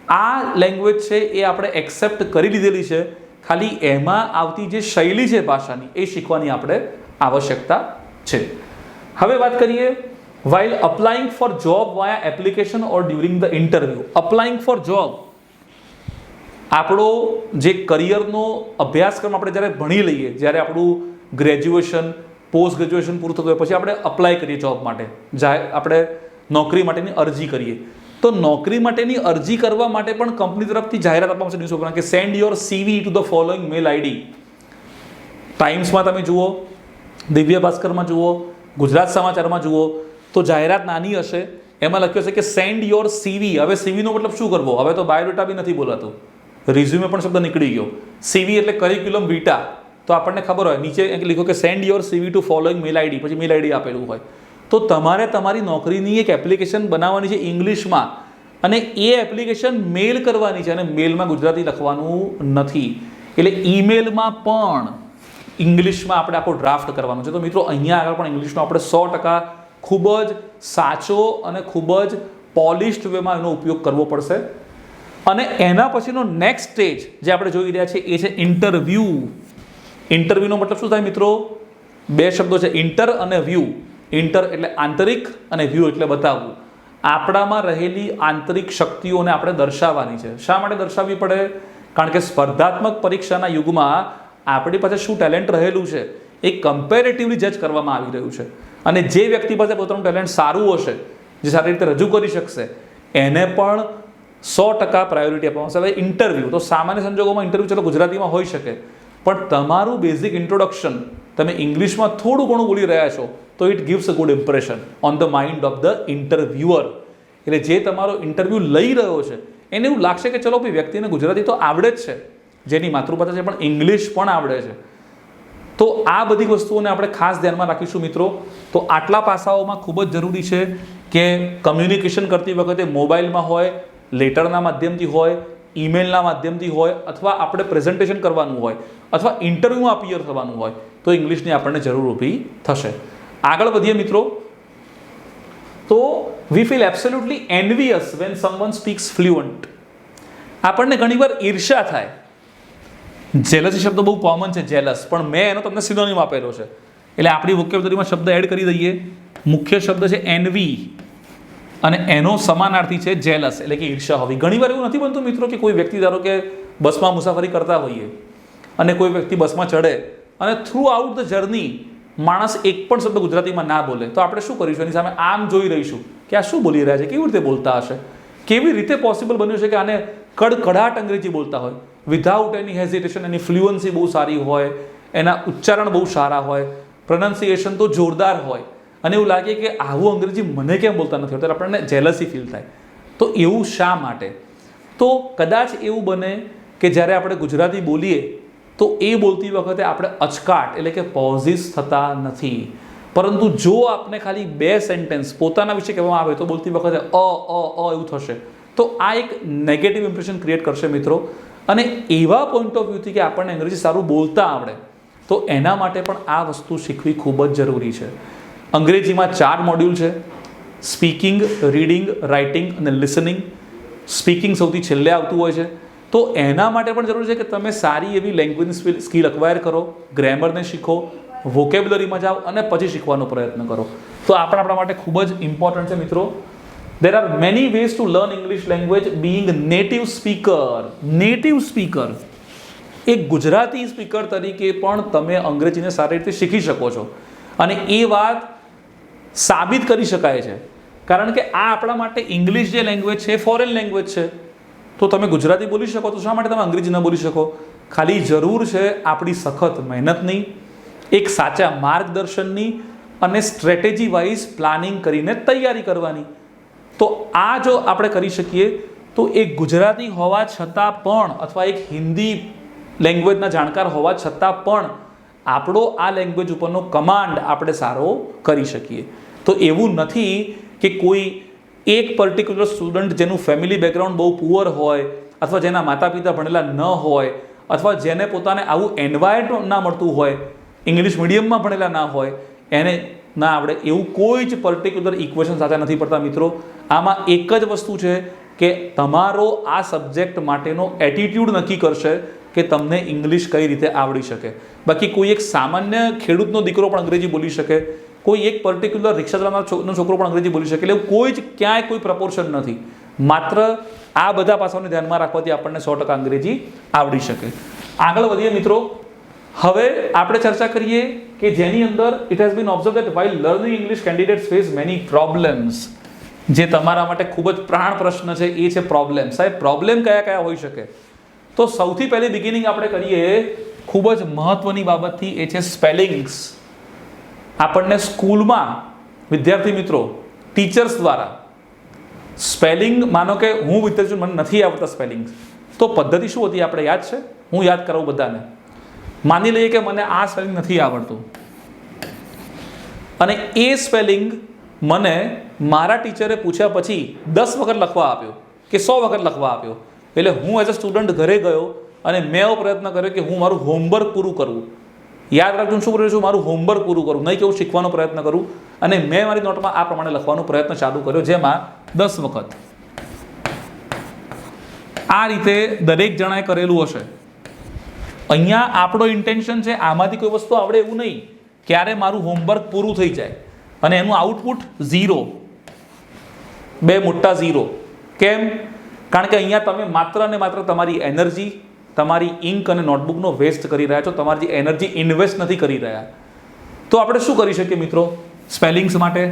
આ લેંગ્વેજ છે એ આપણે એક્સેપ્ટ કરી લીધેલી છે, ખાલી એમાં આવતી જે શૈલી છે ભાષાની એ શીખવાની આપણે આવશ્યકતા છે. હવે વાત કરીએ while applying for job via application or during the interview. applying for job, આપણો જે કરિયરનો અભ્યાસક્રમ આપણે જ્યારે ભણી લઈએ, જ્યારે આપણું ગ્રેજ્યુએશન, પોસ્ટ ગ્રેજ્યુએશન પૂરું થતું હોય પછી આપણે અપ્લાય કરીએ જોબ માટે, આપણે નોકરી માટેની અરજી કરીએ. તો નોકરી માટેની અરજી કરવા માટે પણ કંપની તરફથી જાહેરાત આપવામાં આવશે ન્યૂઝપેપરમાં કે send your CV to the following mail ID. ટાઈમ્સમાં તમે જુઓ, દિવ્ય ભાસ્કરમાં જુઓ, ગુજરાત સમાચારમાં જુઓ, તો જાહેરાત નાની હશે, એમાં લખ્યું હશે કે સેન્ડ યોર CV. હવે CVનો મતલબ શું કરવો? હવે તો બાયોડેટા બી નથી બોલાતું, રિઝ્યુમે પણ શબ્દ નીકળી ગયો. CV એટલે કરિક્યુલમ વિટા, તો આપણને ખબર હોય, નીચે લખ્યું કે send your CV to following mail ID, પછી મેલ ID આપેલું હોય. તો તમારે તમારી નોકરીની એક એપ્લિકેશન બનાવવાની છે ઇંગ્લિશમાં, અને એ એપ્લિકેશન મેલ કરવાની છે, અને મેલમાં ગુજરાતી લખવાનું નથી. એટલે ઈમેલમાં પણ ઇંગ્લિશમાં આપણે આખો ડ્રાફ્ટ કરવાનો છે. તો મિત્રો અહીંયા આગળ પણ ઇંગ્લિશનો આપણે 100% ખૂબ જ સાચો અને ખૂબ જ પોલિશ્ડ વેમાં એનો ઉપયોગ કરવો પડશે. અને એના પછીનો નેક્સ્ટ સ્ટેજ જે આપણે જોઈ રહ્યા છીએ એ છે ઇન્ટરવ્યૂ. ઇન્ટરવ્યૂનો મતલબ શું થાય મિત્રો? બે શબ્દો છે, ઇન્ટર અને વ્યૂ. ઇન્ટર એટલે આંતરિક અને વ્યૂ એટલે બતાવવું. આપણામાં રહેલી આંતરિક શક્તિઓને આપણે દર્શાવવાની છે. શા માટે દર્શાવવી પડે? કારણ કે સ્પર્ધાત્મક પરીક્ષાના યુગમાં આપણી પાસે શું ટેલેન્ટ રહેલું છે એ કમ્પેરેટિવલી જજ કરવામાં આવી રહ્યું છે. અને જે વ્યક્તિ પાસે પોતાનું ટેલેન્ટ સારું હશે, જે સારી રીતે રજૂ કરી શકશે, એને પણ 100% પ્રાયોરિટી આપવામાં આવશે. હવે ઇન્ટરવ્યૂ, તો સામાન્ય સંજોગોમાં ઇન્ટરવ્યૂ ચલો ગુજરાતીમાં હોઈ શકે, પણ તમારું બેઝિક ઇન્ટ્રોડક્શન તમે ઇંગ્લિશમાં થોડું ઘણું બોલી રહ્યા છો તો it gives a good impression on the mind of the interviewer. એટલે જે તમારો ઇન્ટરવ્યૂ લઈ રહ્યો છે એને એવું લાગશે કે ચલો ભાઈ વ્યક્તિને ગુજરાતી તો આવડે જ છે, જેની માતૃભાષા છે, પણ ઇંગ્લિશ પણ આવડે છે. તો આ બધી વસ્તુઓને આપણે ખાસ ધ્યાનમાં રાખીશું મિત્રો. તો આટલા પાસાઓમાં ખૂબ જ જરૂરી છે કે કમ્યુનિકેશન કરતી વખતે મોબાઈલમાં હોય, લેટરના માધ્યમથી હોય, ઈમેલના માધ્યમથી હોય, અથવા આપણે પ્રેઝન્ટેશન કરવાનું હોય, અથવા ઇન્ટરવ્યૂમાં અપિયર થવાનું હોય તો ઇંગ્લિશની આપણને જરૂર ઊભી થશે. આગળ વધીએ મિત્રો. તો we feel absolutely envious when someone speaks fluent. આપણને ઘણીવાર ઈર્ષ્યા થાય. જેલસી શબ્દ બહુ કોમન છે, જેલસ, પણ મેં એનો તમને સિનોનિમ આપેલો છે એટલે આપણી વોકેબ્યુલરીમાં શબ્દ એડ કરી દઈએ. મુખ્ય શબ્દ છે એનવી અને એનો સમાનાર્થી છે જેલસ, એટલે કે ઈર્ષ્યા હોવી. ઘણીવાર એવું નથી બનતું મિત્રો કે કોઈ વ્યક્તિ ધારો કે બસમાં મુસાફરી કરતા હોઈએ અને કોઈ વ્યક્તિ બસમાં ચડે અને થ્રુ આઉટ ધ જર્ની માણસ એક પણ શબ્દ ગુજરાતીમાં ના બોલે તો આપણે શું કરીશું? એની સામે આમ જોઈ રહીશું કે આ શું બોલી રહ્યા છે, કેવી રીતે બોલતા હશે, કેવી રીતે પોસિબલ બન્યું છે કે આને કડકડાટ અંગ્રેજી બોલતા હોય વિધાઉટ એની હેઝિટેશન. એની ફ્લુઅન્સી બહુ સારી હોય, એના ઉચ્ચારણ બહુ સારા હોય, પ્રોનાઉન્સિએશન તો જોરદાર હોય, અને એવું લાગે કે આવું અંગ્રેજી મને કેમ બોલતા નથી હોતા, આપણને જેલસી ફીલ થાય. તો એવું શા માટે? તો કદાચ એવું બને કે જ્યારે આપણે ગુજરાતી બોલીએ તો એ બોલતી વખતે આપણે અચકાટ એટલે કે પોઝિસ થતા નથી, પરંતુ જો આપણે ખાલી 2 સેન્ટેન્સ પોતાના વિશે કહેવામાં આવે તો બોલતી વખતે એવું થશે તો આ એક નેગેટિવ ઇમ્પ્રેશન ક્રિએટ કરશે મિત્રો. અને એવા પોઈન્ટ ઓફ વ્યૂથી કે આપણને અંગ્રેજી સારું બોલતા આવડે તો એના માટે પણ આ વસ્તુ શીખવી ખૂબ જ જરૂરી છે. અંગ્રેજીમાં 4 મોડ્યુલ છે: સ્પીકિંગ, રીડિંગ, રાઇટિંગ અને લિસનિંગ. સ્પીકિંગ સૌથી છેલ્લે આવતું હોય છે. તો એના માટે પણ જરૂરી છે કે તમે સારી એવી લેંગ્વેજ સ્કિલ અક્વાયર કરો, ગ્રેમરને શીખો, વોકેબ્યુલરીમાં જાઓ અને પછી શીખવાનો પ્રયત્ન કરો. તો આપણા માટે ખૂબ જ ઇમ્પોર્ટન્ટ છે મિત્રો. There are many ways to learn English language being native speaker. Native speaker. એક ગુજરાતી સ્પીકર તરીકે પણ તમે અંગ્રેજીને સારી રીતે શીખી શકો છો અને એ વાત સાબિત કરી શકાય છે, કારણ કે આ આપણા માટે ઇંગ્લિશ જે લેંગ્વેજ છે ફોરેન લેંગ્વેજ છે. તો તમે ગુજરાતી બોલી શકો તો શા માટે તમે અંગ્રેજી ન બોલી શકો? ખાલી જરૂર છે આપણી સખત મહેનતની, એક સાચા માર્ગદર્શનની અને સ્ટ્રેટેજી વાઇઝ પ્લાનિંગ કરીને તૈયારી કરવાની. તો આ જો આપણે કરી શકીએ તો એક ગુજરાતી હોવા છતાં પણ અથવા એક હિન્દી લેંગ્વેજના જાણકાર હોવા છતાં પણ આપણો આ લેંગ્વેજ ઉપરનો કમાન્ડ આપણે સારો કરી શકીએ. તો એવું નથી કે કોઈ એક પર્ટિક્યુલર સ્ટુડન્ટ જેનું ફેમિલી બેકગ્રાઉન્ડ બહુ પુઅર હોય અથવા જેના માતા પિતા ભણેલા ન હોય અથવા જેને પોતાને આવું એન્વાયરમેન્ટ ના મળતું હોય, ઇંગ્લિશ મીડિયમમાં ભણેલા ના હોય, એને ના આવડે એવું કોઈ જ પર્ટિક્યુલર ઇક્વેશન સાથે નથી પડતા મિત્રો. આમાં એક જ વસ્તુ છે કે તમારો આ સબ્જેક્ટ માટેનો એટીટ્યૂડ નક્કી કરશે કે તમને ઇંગ્લિશ કઈ રીતે આવડી શકે. બાકી કોઈ એક સામાન્ય ખેડૂતનો દીકરો પણ અંગ્રેજી બોલી શકે, કોઈ એક પર્ટિક્યુલર રિક્ષા ચલાવવાનો છોકરો પણ અંગ્રેજી બોલી શકે, એટલે કોઈ જ ક્યાંય કોઈ પ્રપોર્શન નથી. માત્ર આ બધા પાસાઓને ધ્યાનમાં રાખવાથી આપણને 100% અંગ્રેજી આવડી શકે. આગળ વધીએ મિત્રો. હવે આપણે ચર્ચા કરીએ કે જેની અંદર it has bin observe that while learning English candidates face many problems. જે તમારા માટે ખૂબ જ પ્રાણ પ્રશ્ન છે એ છે પ્રોબ્લેમ. સાહેબ પ્રોબ્લેમ કયા કયા હોઈ શકે? તો સૌથી પહેલી બિગિનિંગ આપણે કરીએ ખૂબ જ મહત્વની બાબતથી, એ છે સ્પેલિંગ્સ. આપણને સ્કૂલમાં વિદ્યાર્થી મિત્રો ટીચર્સ દ્વારા સ્પેલિંગ, માનો કે હું વિદ્યાર્થી છું, મને નથી આવડતા સ્પેલિંગ્સ, તો પદ્ધતિ શું હતી આપણે યાદ છે? હું યાદ કરાવું બધાને. માની લઈએ કે મને આ સ્પેલિંગ નથી આવડતું અને એ સ્પેલિંગ મને મારા ટીચરે પૂછ્યા પછી 10 વખત લખવા આપ્યો કે 100 વખત લખવા આપ્યો. એટલે હું એઝ અ સ્ટુડન્ટ ઘરે ગયો અને મેં એવો પ્રયત્ન કર્યો કે હું મારું હોમવર્ક પૂરું કરું. યાદ રાખજો શું કરું છું? મારું હોમવર્ક પૂરું કરું, નહીં કે હું શીખવાનો પ્રયત્ન કરું. અને મેં મારી નોટમાં આ પ્રમાણે લખવાનો પ્રયત્ન ચાલુ કર્યો, જેમાં 10 વખત આ રીતે દરેક જણાએ કરેલું હશે. અહીંયા આપણો ઇન્ટેન્શન છે આમાંથી કોઈ વસ્તુ આવડે એવું નહીં, ક્યારે મારું હોમવર્ક પૂરું થઈ જાય અને એનું આઉટપુટ 0, 2 મોટા 0. કેમ? કારણ કે અહીંયા તમે માત્ર ને માત્ર તમારી એનર્જી, તમારી ઇંક અને નોટબુકનો વેસ્ટ કરી રહ્યા છો, તમારી એનર્જી ઇન્વેસ્ટ નથી કરી રહ્યા. તો આપણે શું કરી શકીએ મિત્રો સ્પેલિંગ્સ માટે?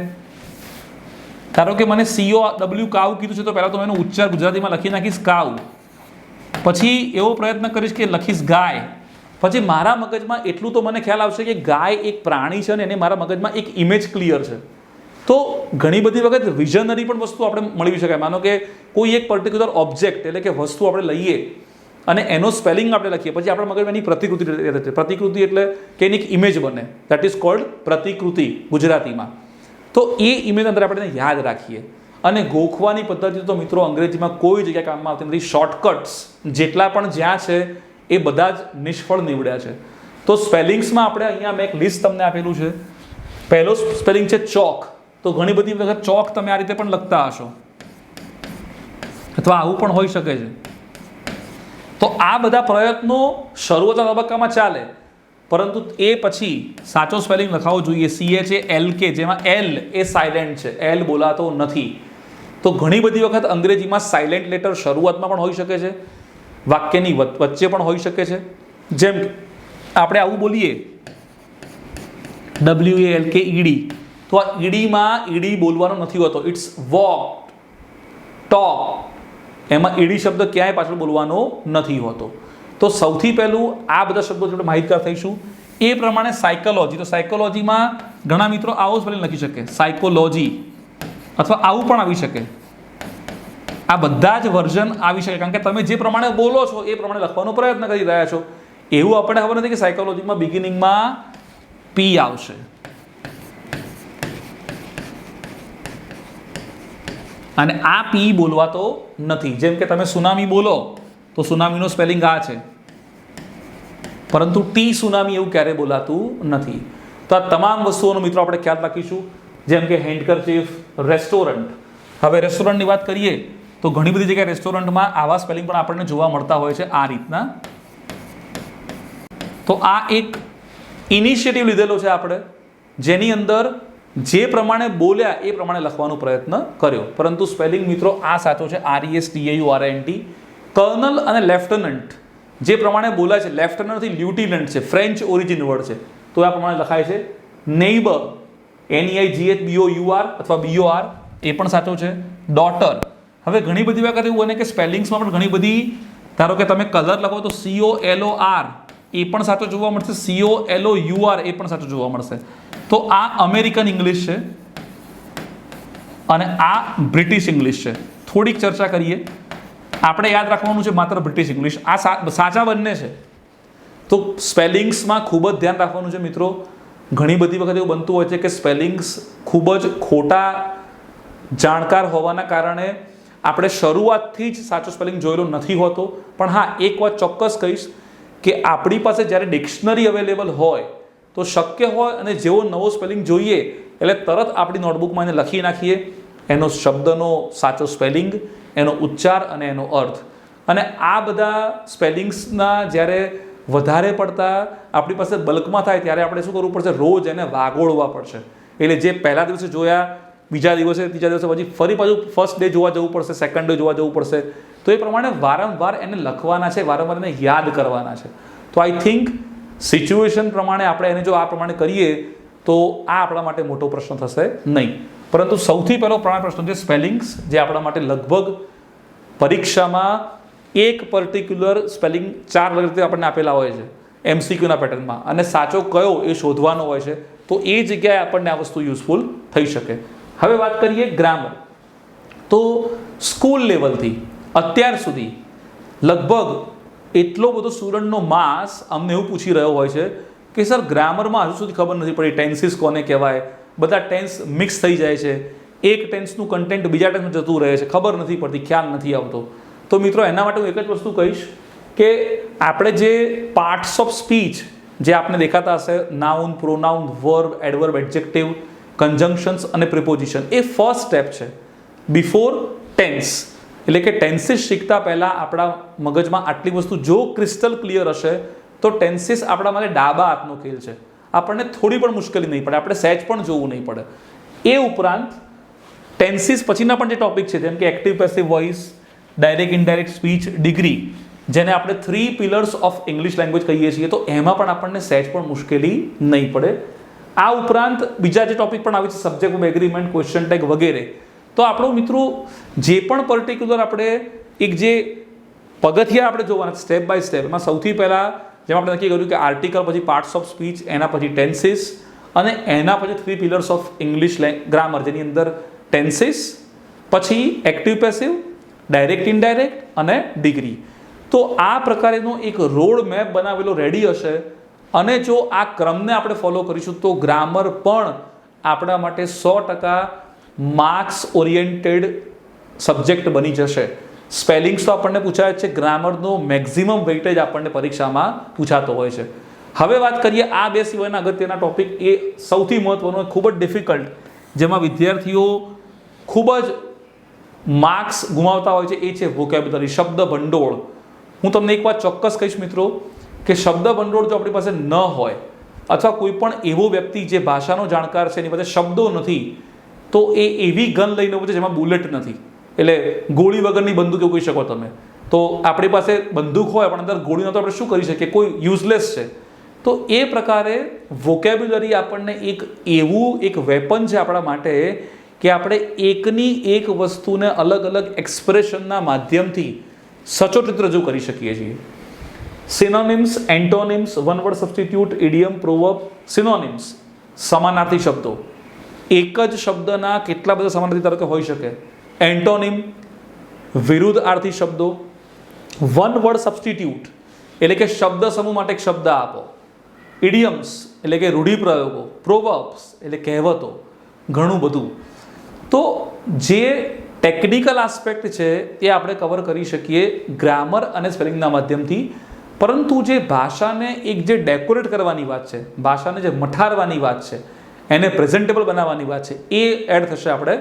ધારો કે મને COW કાવ કીધું છે તો પહેલાં તો એનો ઉચ્ચાર ગુજરાતીમાં લખી નાખીશ કાવ, પછી એવો પ્રયત્ન કરીશ કે લખીશ ગાય, પછી મારા મગજમાં એટલું તો મને ખ્યાલ આવશે કે ગાય એક પ્રાણી છે અને એને મારા મગજમાં એક ઇમેજ ક્લિયર છે. તો ઘણી બધી વખત વિઝનરી પણ વસ્તુ આપણે મળવી શકાય. માનો કે કોઈ એક પર્ટિક્યુલર ઓબ્જેક્ટ એટલે કે વસ્તુ આપણે લઈએ અને એનો સ્પેલિંગ આપણે લખીએ, પછી આપણા મગજમાં એની પ્રતિકૃતિ રહે. પ્રતિકૃતિ એટલે કે એની એક ઇમેજ બને, દેટ ઇઝ કોલ્ડ પ્રતિકૃતિ ગુજરાતીમાં. તો એ ઇમેજ અંદર આપણે એને યાદ રાખીએ. અને ગોખવાની પદ્ધતિ તો મિત્રો અંગ્રેજીમાં કોઈ જગ્યાએ કામમાં આવતી નથી. શોર્ટકટ્સ જેટલા પણ જ્યાં છે એ બધા જ નિષ્ફળ નીવડ્યા છે. તો સ્પેલિંગ્સમાં આપણે અહીંયા મેં એક લિસ્ટ તમને આપેલું છે. પહેલો સ્પેલિંગ છે ચોક. તો ઘણી બધી વખત ચોક તમે આ રીતે પણ લખતા હશો, અથવા આવું પણ હોઈ શકે છે. તો આ બધા પ્રયત્નો શરૂઆતના તબક્કામાં ચાલે, પરંતુ એ પછી સાચો સ્પેલિંગ લખાવો જોઈએ. CHALK, જેમાં L એ સાયલેન્ટ છે, L બોલાતો નથી. તો ઘણી બધી વખત અંગ્રેજીમાં સાયલેન્ટ લેટર શરૂઆતમાં પણ હોઈ શકે છે, વાક્યની વચ્ચે પણ હોઈ શકે છે. જેમ આપણે આવું બોલીએ WALKED, તો આ ઈડીમાં ઈડી બોલવાનો નથી હોતો, ઇટ્સ વોક, ટોક. એમાં ઈડી શબ્દ ક્યાંય પાછળ બોલવાનો નથી હોતો. તો સૌથી પહેલું આ બધા શબ્દો જોડે માહિતગાર થઈશું. એ પ્રમાણે સાયકોલોજી, તો સાયકોલોજીમાં ઘણા મિત્રો આવો સ્પેલિંગ લખી શકે, સાયકોલોજી, અથવા આવું પણ આવી શકે. આ બધા જ વર્ઝન આવી શકે, કારણ કે તમે જે પ્રમાણે બોલો છો એ પ્રમાણે લખવાનો પ્રયત્ન કરી રહ્યા છો. એવું આપણને ખબર નથી કે સાયકોલોજીમાં બિગિનિંગમાં P આવશે. અને આ P બોલવાતો નથી. જેમ કે તમે સુનામી બોલો તો સુનામીનો સ્પેલિંગ આ છે, પરંતુ ટી સુનામી એવું ક્યારે બોલાતું નથી. તો આ તમામ વસ્તુઓનો મિત્રો આપણે ખ્યાલ રાખીશું. જેમ કે હેન્ડકરચીફ, રેસ્ટોરન્ટ. હવે રેસ્ટોરન્ટની વાત કરીએ તો ઘણી બધી જગ્યાએ રેસ્ટોરન્ટમાં આવા સ્પેલિંગ પણ આપણને જોવા મળતા હોય છે આ રીતના. તો આ એક ઇનિશિયેટિવ લીધેલો છે આપણે, જેની અંદર જે પ્રમાણે બોલ્યા એ પ્રમાણે લખવાનો પ્રયત્ન કર્યો. પરંતુ સ્પેલિંગ મિત્રો આ સાચો છે, RESTAURANT. કર્નલ અને લેફ્ટનન્ટ જે પ્રમાણે બોલાય છે, લેફ્ટનન્ટથી લ્યુટિનન્ટ છે, ફ્રેન્ચ ઓરિજિન વર્ડ છે, તો આ પ્રમાણે લખાય છે. નેઈબર, NEIGHBOUR અથવા BOR, એ પણ સાચો છે. ડોટર. હવે ઘણી બધી વખત એવું બને કે સ્પેલિંગ્સમાં પણ ઘણી બધી, ધારો કે તમે કલર લખો તો COLOR, એ પણ સાચો જોવા મળશે. COLOUR, એ પણ સાચો જોવા મળશે. તો આ અમેરિકન ઇંગ્લિશ છે અને આ બ્રિટિશ ઇંગ્લિશ છે. થોડીક ચર્ચા કરીએ. આપણે યાદ રાખવાનું છે માત્ર બ્રિટિશ ઇંગ્લિશ. આ સાચા બંને છે. તો સ્પેલિંગ્સમાં ખૂબ જ ધ્યાન રાખવાનું છે મિત્રો. ઘણી બધી વખત એવું બનતું હોય છે કે સ્પેલિંગ્સ ખૂબ જ ખોટા જાણકાર હોવાના કારણે આપણે શરૂઆતથી જ સાચો સ્પેલિંગ જોયેલો નથી હોતો. પણ હા, એક વાત ચોક્કસ કહીશ કે આપણી પાસે જ્યારે ડિક્શનરી અવેલેબલ હોય તો શક્ય હોય અને જેવો નવો સ્પેલિંગ જોઈએ એટલે તરત આપણી નોટબુકમાં એને લખી નાખીએ, એનો શબ્દનો સાચો સ્પેલિંગ, એનો ઉચ્ચાર અને એનો અર્થ. અને આ બધા સ્પેલિંગ્સના જ્યારે વધારે પડતા આપણી પાસે બલ્કમાં થાય ત્યારે આપણે શું કરવું પડશે? રોજ એને વાગોળવા પડશે. એટલે જે પહેલા દિવસે જોયા, બીજા દિવસે, ત્રીજા દિવસે પછી ફરી પાછું ફર્સ્ટ ડે જોવા જવું પડશે, સેકન્ડ ડે જોવા જવું પડશે. તો એ પ્રમાણે વારંવાર એને લખવાના છે, વારંવાર એને યાદ કરવાના છે. તો આઈ થિંક સિચ્યુએશન પ્રમાણે આપણે એને જો આ પ્રમાણે કરીએ તો આ આપણા માટે મોટો પ્રશ્ન થશે નહીં. પરંતુ સૌથી પહેલો પ્રશ્ન છે સ્પેલિંગ્સ, જે આપણા માટે લગભગ પરીક્ષામાં એક પર્ટિક્યુલર સ્પેલિંગ 4 રીતે આપણને આપેલા હોય છે MCQના પેટર્નમાં, અને સાચો કયો એ શોધવાનો હોય છે. તો એ જગ્યાએ આપણને આ વસ્તુ યુઝફુલ થઈ શકે. હવે વાત કરીએ ગ્રામર. તો સ્કૂલ લેવલથી અત્યાર સુધી લગભગ એટલો બધો સ્ટુડન્ટનો માસ અમને એવું પૂછી રહ્યો હોય છે કે સર ગ્રામરમાં હજુ સુધી ખબર નથી પડી ટેન્સીસ કોને કહેવાય. બધા ટેન્સ મિક્સ થઈ જાય છે, એક ટેન્સનું કન્ટેન્ટ બીજા ટેન્સમાં જતું રહે છે, ખબર નથી પડતી, ખ્યાલ નથી આવતો. તો મિત્રો એના માટે હું એક જ વસ્તુ કહીશ કે આપણે જે પાર્ટ્સ ઓફ સ્પીચ જે આપને દેખાતા હશે, noun, pronoun, verb, adverb, adjective, conjunctions અને પ્રિપોઝિશન, એ ફર્સ્ટ સ્ટેપ છે બિફોર ટેન્સ. એટલે કે ટેન્સીસ શીખતા પહેલાં આપણા મગજમાં આટલી વસ્તુ જો ક્રિસ્ટલ ક્લિયર હશે તો ટેન્સીસ આપણા માટે ડાબા હાથનો ખેલ છે. આપણને થોડી પણ મુશ્કેલી નહીં પડે, આપણે સહેજ પણ જોવું નહીં પડે. એ ઉપરાંત ટેન્સીસ પછીના પણ જે ટોપિક છે, જેમ કે active passive voice, direct indirect speech, degree, જેને આપણે 3 પિલર્સ ઓફ ઇંગ્લિશ લેંગ્વેજ કહીએ છીએ, તો એમાં પણ આપણને સહેજ પણ મુશ્કેલી નહીં પડે. આ ઉપરાંત બીજા જે ટોપિક પણ આવે છે, subject of agreement, question tag વગેરે. તો આપણો મિત્રો જે પણ પર્ટિક્યુલર આપણે એક જે પગથિયા આપણે જોવાના સ્ટેપ બાય સ્ટેપ, એમાં સૌથી પહેલાં જેમાં આપણે નક્કી કર્યું કે આર્ટિકલ પછી પાર્ટ્સ ઓફ સ્પીચ, એના પછી ટેન્સીસ અને એના પછી 3 પિલર્સ ઓફ ઇંગ્લિશ ગ્રામર, જેની અંદર ટેન્સીસ, પછી એક્ટિવ પેસિવ, ડાયરેક્ટ ઇનડાયરેક્ટ અને ડિગ્રી. તો આ પ્રકારેનો એક રોડ મેપ બનાવેલો રેડી હશે અને જો આ ક્રમને આપણે ફોલો કરીશું તો ગ્રામર પણ આપણા માટે 100% માર્ક્સ ઓરિએન્ટેડ સબ્જેક્ટ બની જશે. સ્પેલિંગ્સ તો આપણને પૂછાય છે, ગ્રામરનો મેક્સિમમ વેઇટેજ આપણને પરીક્ષામાં પૂછાતો હોય છે. હવે વાત કરીએ આ બે સિવાયના અગત્યના ટોપિક, એ સૌથી મહત્વનો, ખૂબ જ ડિફિકલ્ટ, જેમાં વિદ્યાર્થીઓ ખૂબ જ માર્ક્સ ગુમાવતા હોય છે, એ છે વોકેબ્યુલરી, શબ્દ ભંડોળ. હું તમને એક વાત ચોક્કસ કહીશ મિત્રો કે શબ્દ ભંડોળ જો આપણી પાસે ન હોય અથવા કોઈ પણ એવો વ્યક્તિ જે ભાષાનો જાણકાર છે એની પાસે શબ્દો નથી, તો એ એવી ગન લઈને ઉભો છે જેમાં બુલેટ નથી, એટલે ગોળી વગરની બંદૂક એવું કહી શકો તમે. તો આપણી પાસે બંદૂક હોય પણ અંદર ગોળી ન, તો આપણે શું કરી શકીએ, કોઈ યુઝલેસ છે. તો એ પ્રકારે વોકેબ્યુલરી આપણને એક એવું એક વેપન છે આપણા માટે કે આપણે એકની એક વસ્તુને અલગ અલગ એક્સપ્રેશનના માધ્યમથી સચોટિત રજૂ કરી શકીએ છીએ. Synonyms, antonyms, one word substitute, idiom, proverb, synonyms, સમાનાર્થી શબ્દો. એક જ શબ્દના કેટલા બધા સમાનાર્થી તરીકે હોઈ શકે. એન્ટોનિમ, વિરુદ્ધાર્થી શબ્દો. વન વર્ડ સબસ્ટિટ્યુટ એટલે કે શબ્દ સમૂહ માટે એક શબ્દ આપો. ઇડિયમ્સ એટલે કે રૂઢિપ્રયોગો. પ્રોવર્બ્સ એટલે કહેવતો. ઘણું બધું. તો જે ટેકનિકલ આસ્પેક્ટ છે તે આપણે કવર કરી શકીએ ગ્રામર અને સ્પેલિંગના માધ્યમથી, પરંતુ જે ભાષાને એક જે ડેકોરેટ કરવાની વાત છે, ભાષાને જે મઠારવાની વાત છે, એને પ્રેઝન્ટેબલ બનાવવાની વાત છે, એ એડ થશે આપણે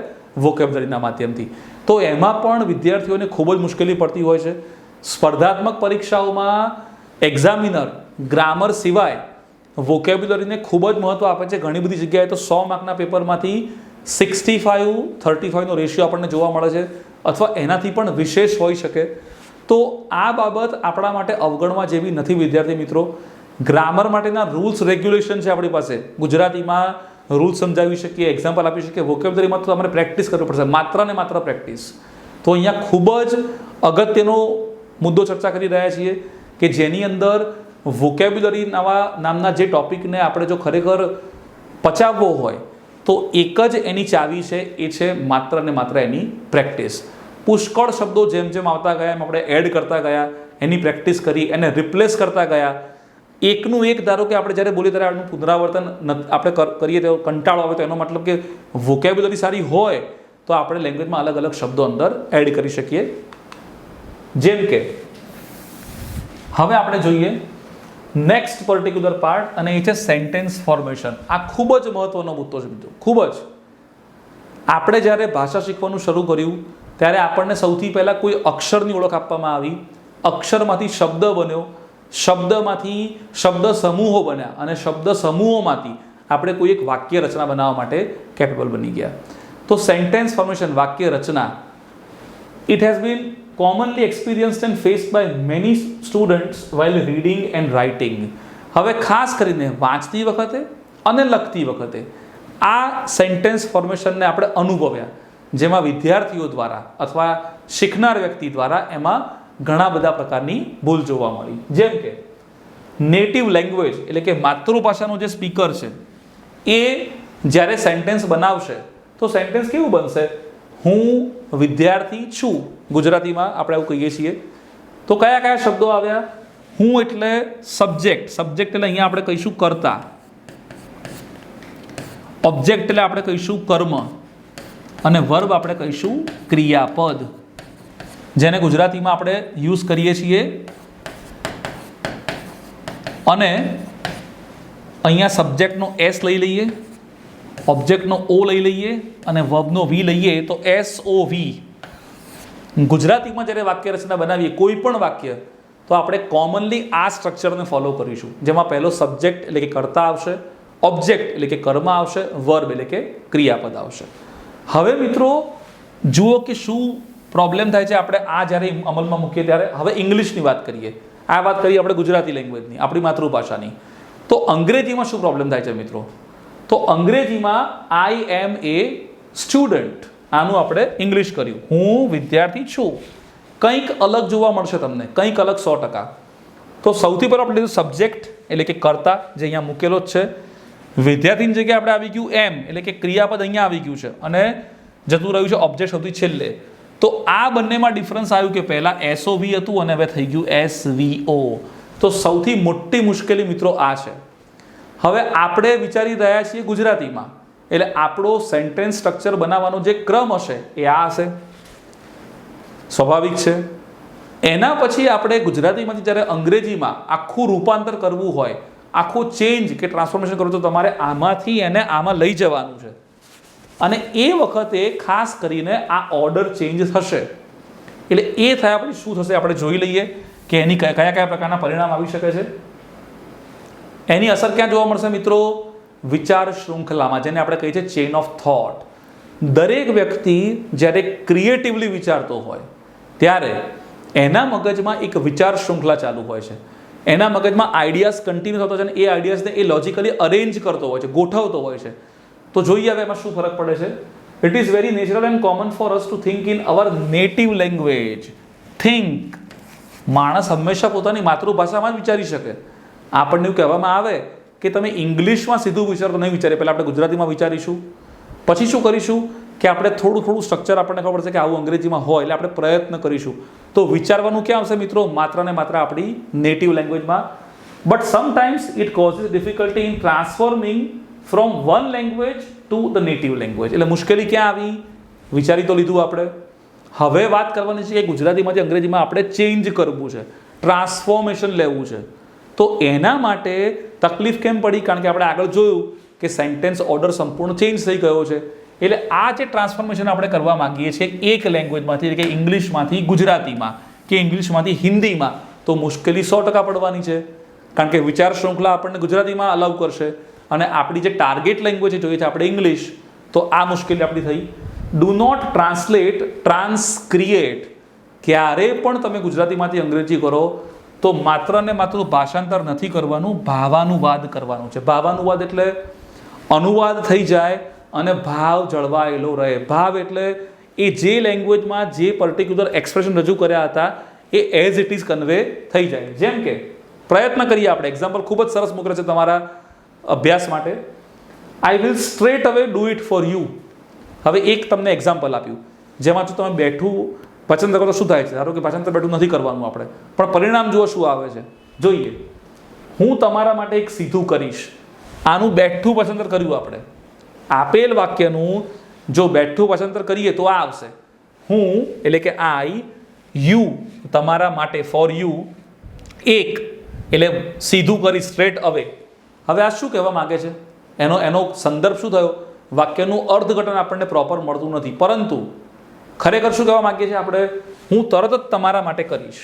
વોકેબ્યુલરીના માધ્યમથી. તો એમાં પણ વિદ્યાર્થીઓને ખૂબ જ મુશ્કેલી પડતી હોય છે. સ્પર્ધાત્મક પરીક્ષાઓમાં એક્ઝામિનર ગ્રામર સિવાય વોકેબ્યુલરીને ખૂબ જ મહત્વ આપે છે. ઘણી બધી જગ્યાએ તો 100 માર્કના પેપરમાંથી 65-35નો રેશિયો આપણને જોવા મળે છે, અથવા એનાથી પણ વિશેષ હોઈ શકે. તો આ બાબત આપણા માટે અવગણવા જેવી નથી વિદ્યાર્થી મિત્રો. ગ્રામર માટેના રૂલ્સ રેગ્યુલેશન છે આપણી પાસે. ગુજરાતીમાં રૂલ્સ સમજાવી શકીએ, એક્ઝામ્પલ આપી શકીએ. વોકેબ્યુલરીમાં તો તમારે પ્રેક્ટિસ કરવી પડશે, માત્ર ને માત્ર પ્રેક્ટિસ. તો અહીંયા ખૂબ જ અગત્યનો મુદ્દો ચર્ચા કરી રહ્યા છીએ કે જેની અંદર વોકેબ્યુલરી નામના જે ટોપિકને આપણે જો ખરેખર પચાવવો હોય તો એક જ એની ચાવી છે, એ છે માત્ર ને માત્ર એની પ્રેક્ટિસ. પુષ્કળ શબ્દો જેમ જેમ આવતા ગયા એમ આપણે એડ કરતા ગયા, એની પ્રેક્ટિસ કરી, એને રિપ્લેસ કરતા ગયા. એકનું એક ધારો કે આપણે જ્યારે બોલીએ ત્યારે આનું પુનરાવર્તન આપણે કરીએ તો કંટાળો આવે, તો એનો મતલબ કે વોકેબ્યુલરી સારી હોય તો આપણે લેંગ્વેજમાં અલગ અલગ શબ્દો અંદર એડ કરી શકીએ. જેમ કે હવે આપણે જોઈએ નેક્સ્ટ પર્ટિક્યુલર પાર્ટ, અને એ છે સેન્ટેન્સ ફોર્મેશન. આ ખૂબ જ મહત્વનો મુદ્દો છે મિત્રો, ખૂબ જ. આપણે જ્યારે ભાષા શીખવાનું શરૂ કર્યું ત્યારે આપણને સૌથી પહેલાં કોઈ અક્ષરની ઓળખ આપવામાં આવી, અક્ષરમાંથી શબ્દ બન્યો, શબ્દમાંથી શબ્દ સમૂહો બન્યા, અને શબ્દ સમૂહોમાંથી આપણે કોઈ એક વાક્ય રચના બનાવવા માટે કેપેબલ બની ગયા. તો સેન્ટેન્સ ફોર્મેશન, વાક્ય રચના, it has been commonly experienced and faced by many students while reading and writing. હવે ખાસ કરીને વાંચતી વખતે અને લખતી વખતે આ સેન્ટેન્સ ફોર્મેશનને આપણે અનુભવ્યા, જેમાં વિદ્યાર્થીઓ દ્વારા અથવા શીખનાર વ્યક્તિ દ્વારા એમાં ઘણા બધા પ્રકારની ભૂલ જોવા મળી. જેમ કે નેટિવ લેંગ્વેજ એટલે કે માતૃભાષાનો જે સ્પીકર છે એ જ્યારે સેન્ટેન્સ બનાવશે તો સેન્ટેન્સ કેવું બનશે? હું વિદ્યાર્થી છું, ગુજરાતીમાં આપણે આવું કહીએ છીએ. તો કયા કયા શબ્દો આવ્યા? હું એટલે સબ્જેક્ટ, સબ્જેક્ટ એટલે અહીંયા આપણે કહીશું કર્તા, ઓબ્જેક્ટ એટલે આપણે કહીશું કર્મ, અને વર્બ આપણે કહીશું ક્રિયાપદ, જેને ગુજરાતીમાં આપણે યુઝ કરીએ છીએ. અને અહીંયા સબ્જેક્ટનો એસ લઈ લઈએ, ઓબ્જેક્ટનો ઓ લઈ લઈએ અને વર્બનો વી લઈએ, તો SOV. ગુજરાતીમાં જ્યારે વાક્ય રચના બનાવીએ કોઈ પણ વાક્ય, તો આપણે કોમનલી આ સ્ટ્રક્ચરને ફોલો કરીશું, જેમાં પહેલો સબ્જેક્ટ એટલે કે કર્તા આવશે, ઓબ્જેક્ટ એટલે કે કર્મ આવશે, વર્બ એટલે કે ક્રિયાપદ આવશે. હવે મિત્રો જુઓ કે શું પ્રોબ્લેમ થાય છે આપણે આ જ્યારે અમલમાં મૂકીએ ત્યારે. હવે ઇંગ્લિશની વાત કરીએ, આ વાત કરીએ આપણે ગુજરાતી લેંગ્વેજની, આપણી માતૃભાષાની. તો અંગ્રેજીમાં શું પ્રોબ્લેમ થાય છે મિત્રો? તો અંગ્રેજીમાં આઈ એમ એ સ્ટુડન્ટ, આનું આપણે ઇંગ્લિશ કર્યું, હું વિદ્યાર્થી છું. કંઈક અલગ જોવા મળશે તમને, કંઈક અલગ 100%. તો સૌથી પહેલાં આપણે લીધું સબ્જેક્ટ એટલે કે કર્તા, જે અહીંયા મૂકેલો જ છે. વિદ્યાર્થીની જગ્યાએ આપણે આવી ગયું એમ એટલે કે ક્રિયાપદ અહીંયા આવી ગયું છે અને જતું રહ્યું છે ઓબ્જેક્ટ સૌથી છેલ્લે. તો આ બંનેમાં ડિફરન્સ આવ્યું કે પહેલાં SOV હતું અને હવે થઈ ગયું SVO. તો સૌથી મોટી મુશ્કેલી મિત્રો આ છે. હવે આપણે વિચારી રહ્યા છીએ ગુજરાતીમાં, એટલે આપણો સેન્ટેન્સ સ્ટ્રક્ચર બનાવવાનો જે ક્રમ હશે એ આ હશે, સ્વાભાવિક છે. એના પછી આપણે ગુજરાતીમાંથી જ્યારે અંગ્રેજીમાં આખું રૂપાંતર કરવું હોય, આખું ચેન્જ કે ટ્રાન્સફોર્મેશન કરવું, તો તમારે આમાંથી એને આમાં લઈ જવાનું છે અને એ વખતે ખાસ કરીને આ ઓર્ડર ચેન્જ થશે. એટલે એ થયા પછી શું થશે આપણે જોઈ લઈએ કે એની કયા કયા પ્રકારના પરિણામ આવી શકે છે. એની અસર ક્યાં જોવા મળશે મિત્રો? વિચાર શૃંખલામાં, જેને આપણે કહીએ છીએ ચેઇન ઓફ થોટ. દરેક વ્યક્તિ જ્યારે ક્રિએટિવલી વિચારતો હોય ત્યારે એના મગજમાં એક વિચાર શૃંખલા ચાલુ હોય છે. એના મગજમાં આઈડિયાઝ કન્ટિન્યુ થતો છે અને એ આઈડિયાઝને એ લોજિકલી અરેન્જ કરતો હોય છે, ગોઠવતો હોય છે. તો જોઈએ હવે એમાં શું ફરક પડે છે. It is very natural and common for us to think in our native language. Think, માણસ હંમેશા પોતાની માતૃભાષામાં જ વિચારી શકે. આપણને એવું કહેવામાં આવે કે તમે ઇંગ્લિશમાં સીધું વિચારો તો નહીં વિચારીએ, પહેલાં આપણે ગુજરાતીમાં વિચારીશું, પછી શું કરીશું કે આપણે થોડું સ્ટ્રક્ચર આપણને ખબર પડશે કે આવું અંગ્રેજીમાં હોય એટલે આપણે પ્રયત્ન કરીશું. તો વિચારવાનું ક્યાં આવશે મિત્રો? માત્ર ને માત્ર આપણી નેટિવ લેંગ્વેજમાં. But sometimes it causes difficulty in transforming from one language to the native language. એટલે મુશ્કેલી ક્યાં આવી? વિચારી તો લીધું આપણે, હવે વાત કરવાની છે કે ગુજરાતીમાંથી અંગ્રેજીમાં આપણે ચેન્જ કરવું છે, ટ્રાન્સફોર્મેશન લેવું છે. તો એના માટે તકલીફ કેમ પડી? કારણ કે આપણે આગળ જોયું કે સેન્ટેન્સ ઓર્ડર સંપૂર્ણ ચેન્જ થઈ ગયો છે. એટલે આ જે ટ્રાન્સફોર્મેશન આપણે કરવા માંગીએ છીએ એક લેંગ્વેજમાંથી, એટલે કે ઇંગ્લિશમાંથી ગુજરાતીમાં કે ઇંગ્લિશમાંથી હિન્દીમાં, તો મુશ્કેલી 100% પડવાની છે. કારણ કે વિચાર શૃંખલા આપણને ગુજરાતીમાં અલાઉ કરશે અને આપણી જે ટાર્ગેટ લેંગ્વેજ જોઈએ છે આપણે ઇંગ્લિશ, તો આ મુશ્કેલી આપણી થઈ. Do not translate, transcreate. ક્યારે પણ તમે ગુજરાતીમાંથી અંગ્રેજી કરો તો માત્ર ને માત્ર ભાષાંતર નથી કરવાનું, ભાવાનુવાદ કરવાનું છે. ભાવાનુવાદ એટલે અનુવાદ થઈ જાય અને ભાવ જળવાયેલો રહે. ભાવ એટલે એ જે લેંગ્વેજમાં જે પર્ટિક્યુલર એક્સપ્રેશન રજૂ કર્યા હતા એ એઝ ઇટ ઇઝ કન્વે થઈ જાય. જેમ કે પ્રયત્ન કરીએ આપણે, એક્ઝામ્પલ ખૂબ જ સરસ મૂકે છે તમારા અભ્યાસ માટે. આઈ વિલ સ્ટ્રેટ અવે ડુ ઇટ ફોર યુ. હવે એક તમને એક્ઝામ્પલ આપ્યું જેમાં જો તમે બેઠું ભાષાંતર કરો શું થાય છે? ધારો કે ભાષાંતર બેઠું નથી કરવાનું આપણે, પણ પરિણામ જુઓ શું આવે છે. જોઈએ, હું તમારા માટે એક સીધું કરીશ. આનું બેઠું ભાષાંતર કર્યું આપણે. આપેલ વાક્યનું જો બેઠું ભાષાંતર કરીએ તો આ આવશે. હું એટલે કે આઈ, યુ તમારા માટે, ફોર યુ, એક એટલે સીધું કરી, સ્ટ્રેટ અવે. હવે આ શું કહેવા માંગે છે? એનો સંદર્ભ શું થયો? વાક્યનું અર્થઘટન આપણને પ્રોપર મળતું નથી. પરંતુ ખરેખર શું કહેવા માંગીએ છીએ આપણે? હું તરત જ તમારા માટે કરીશ.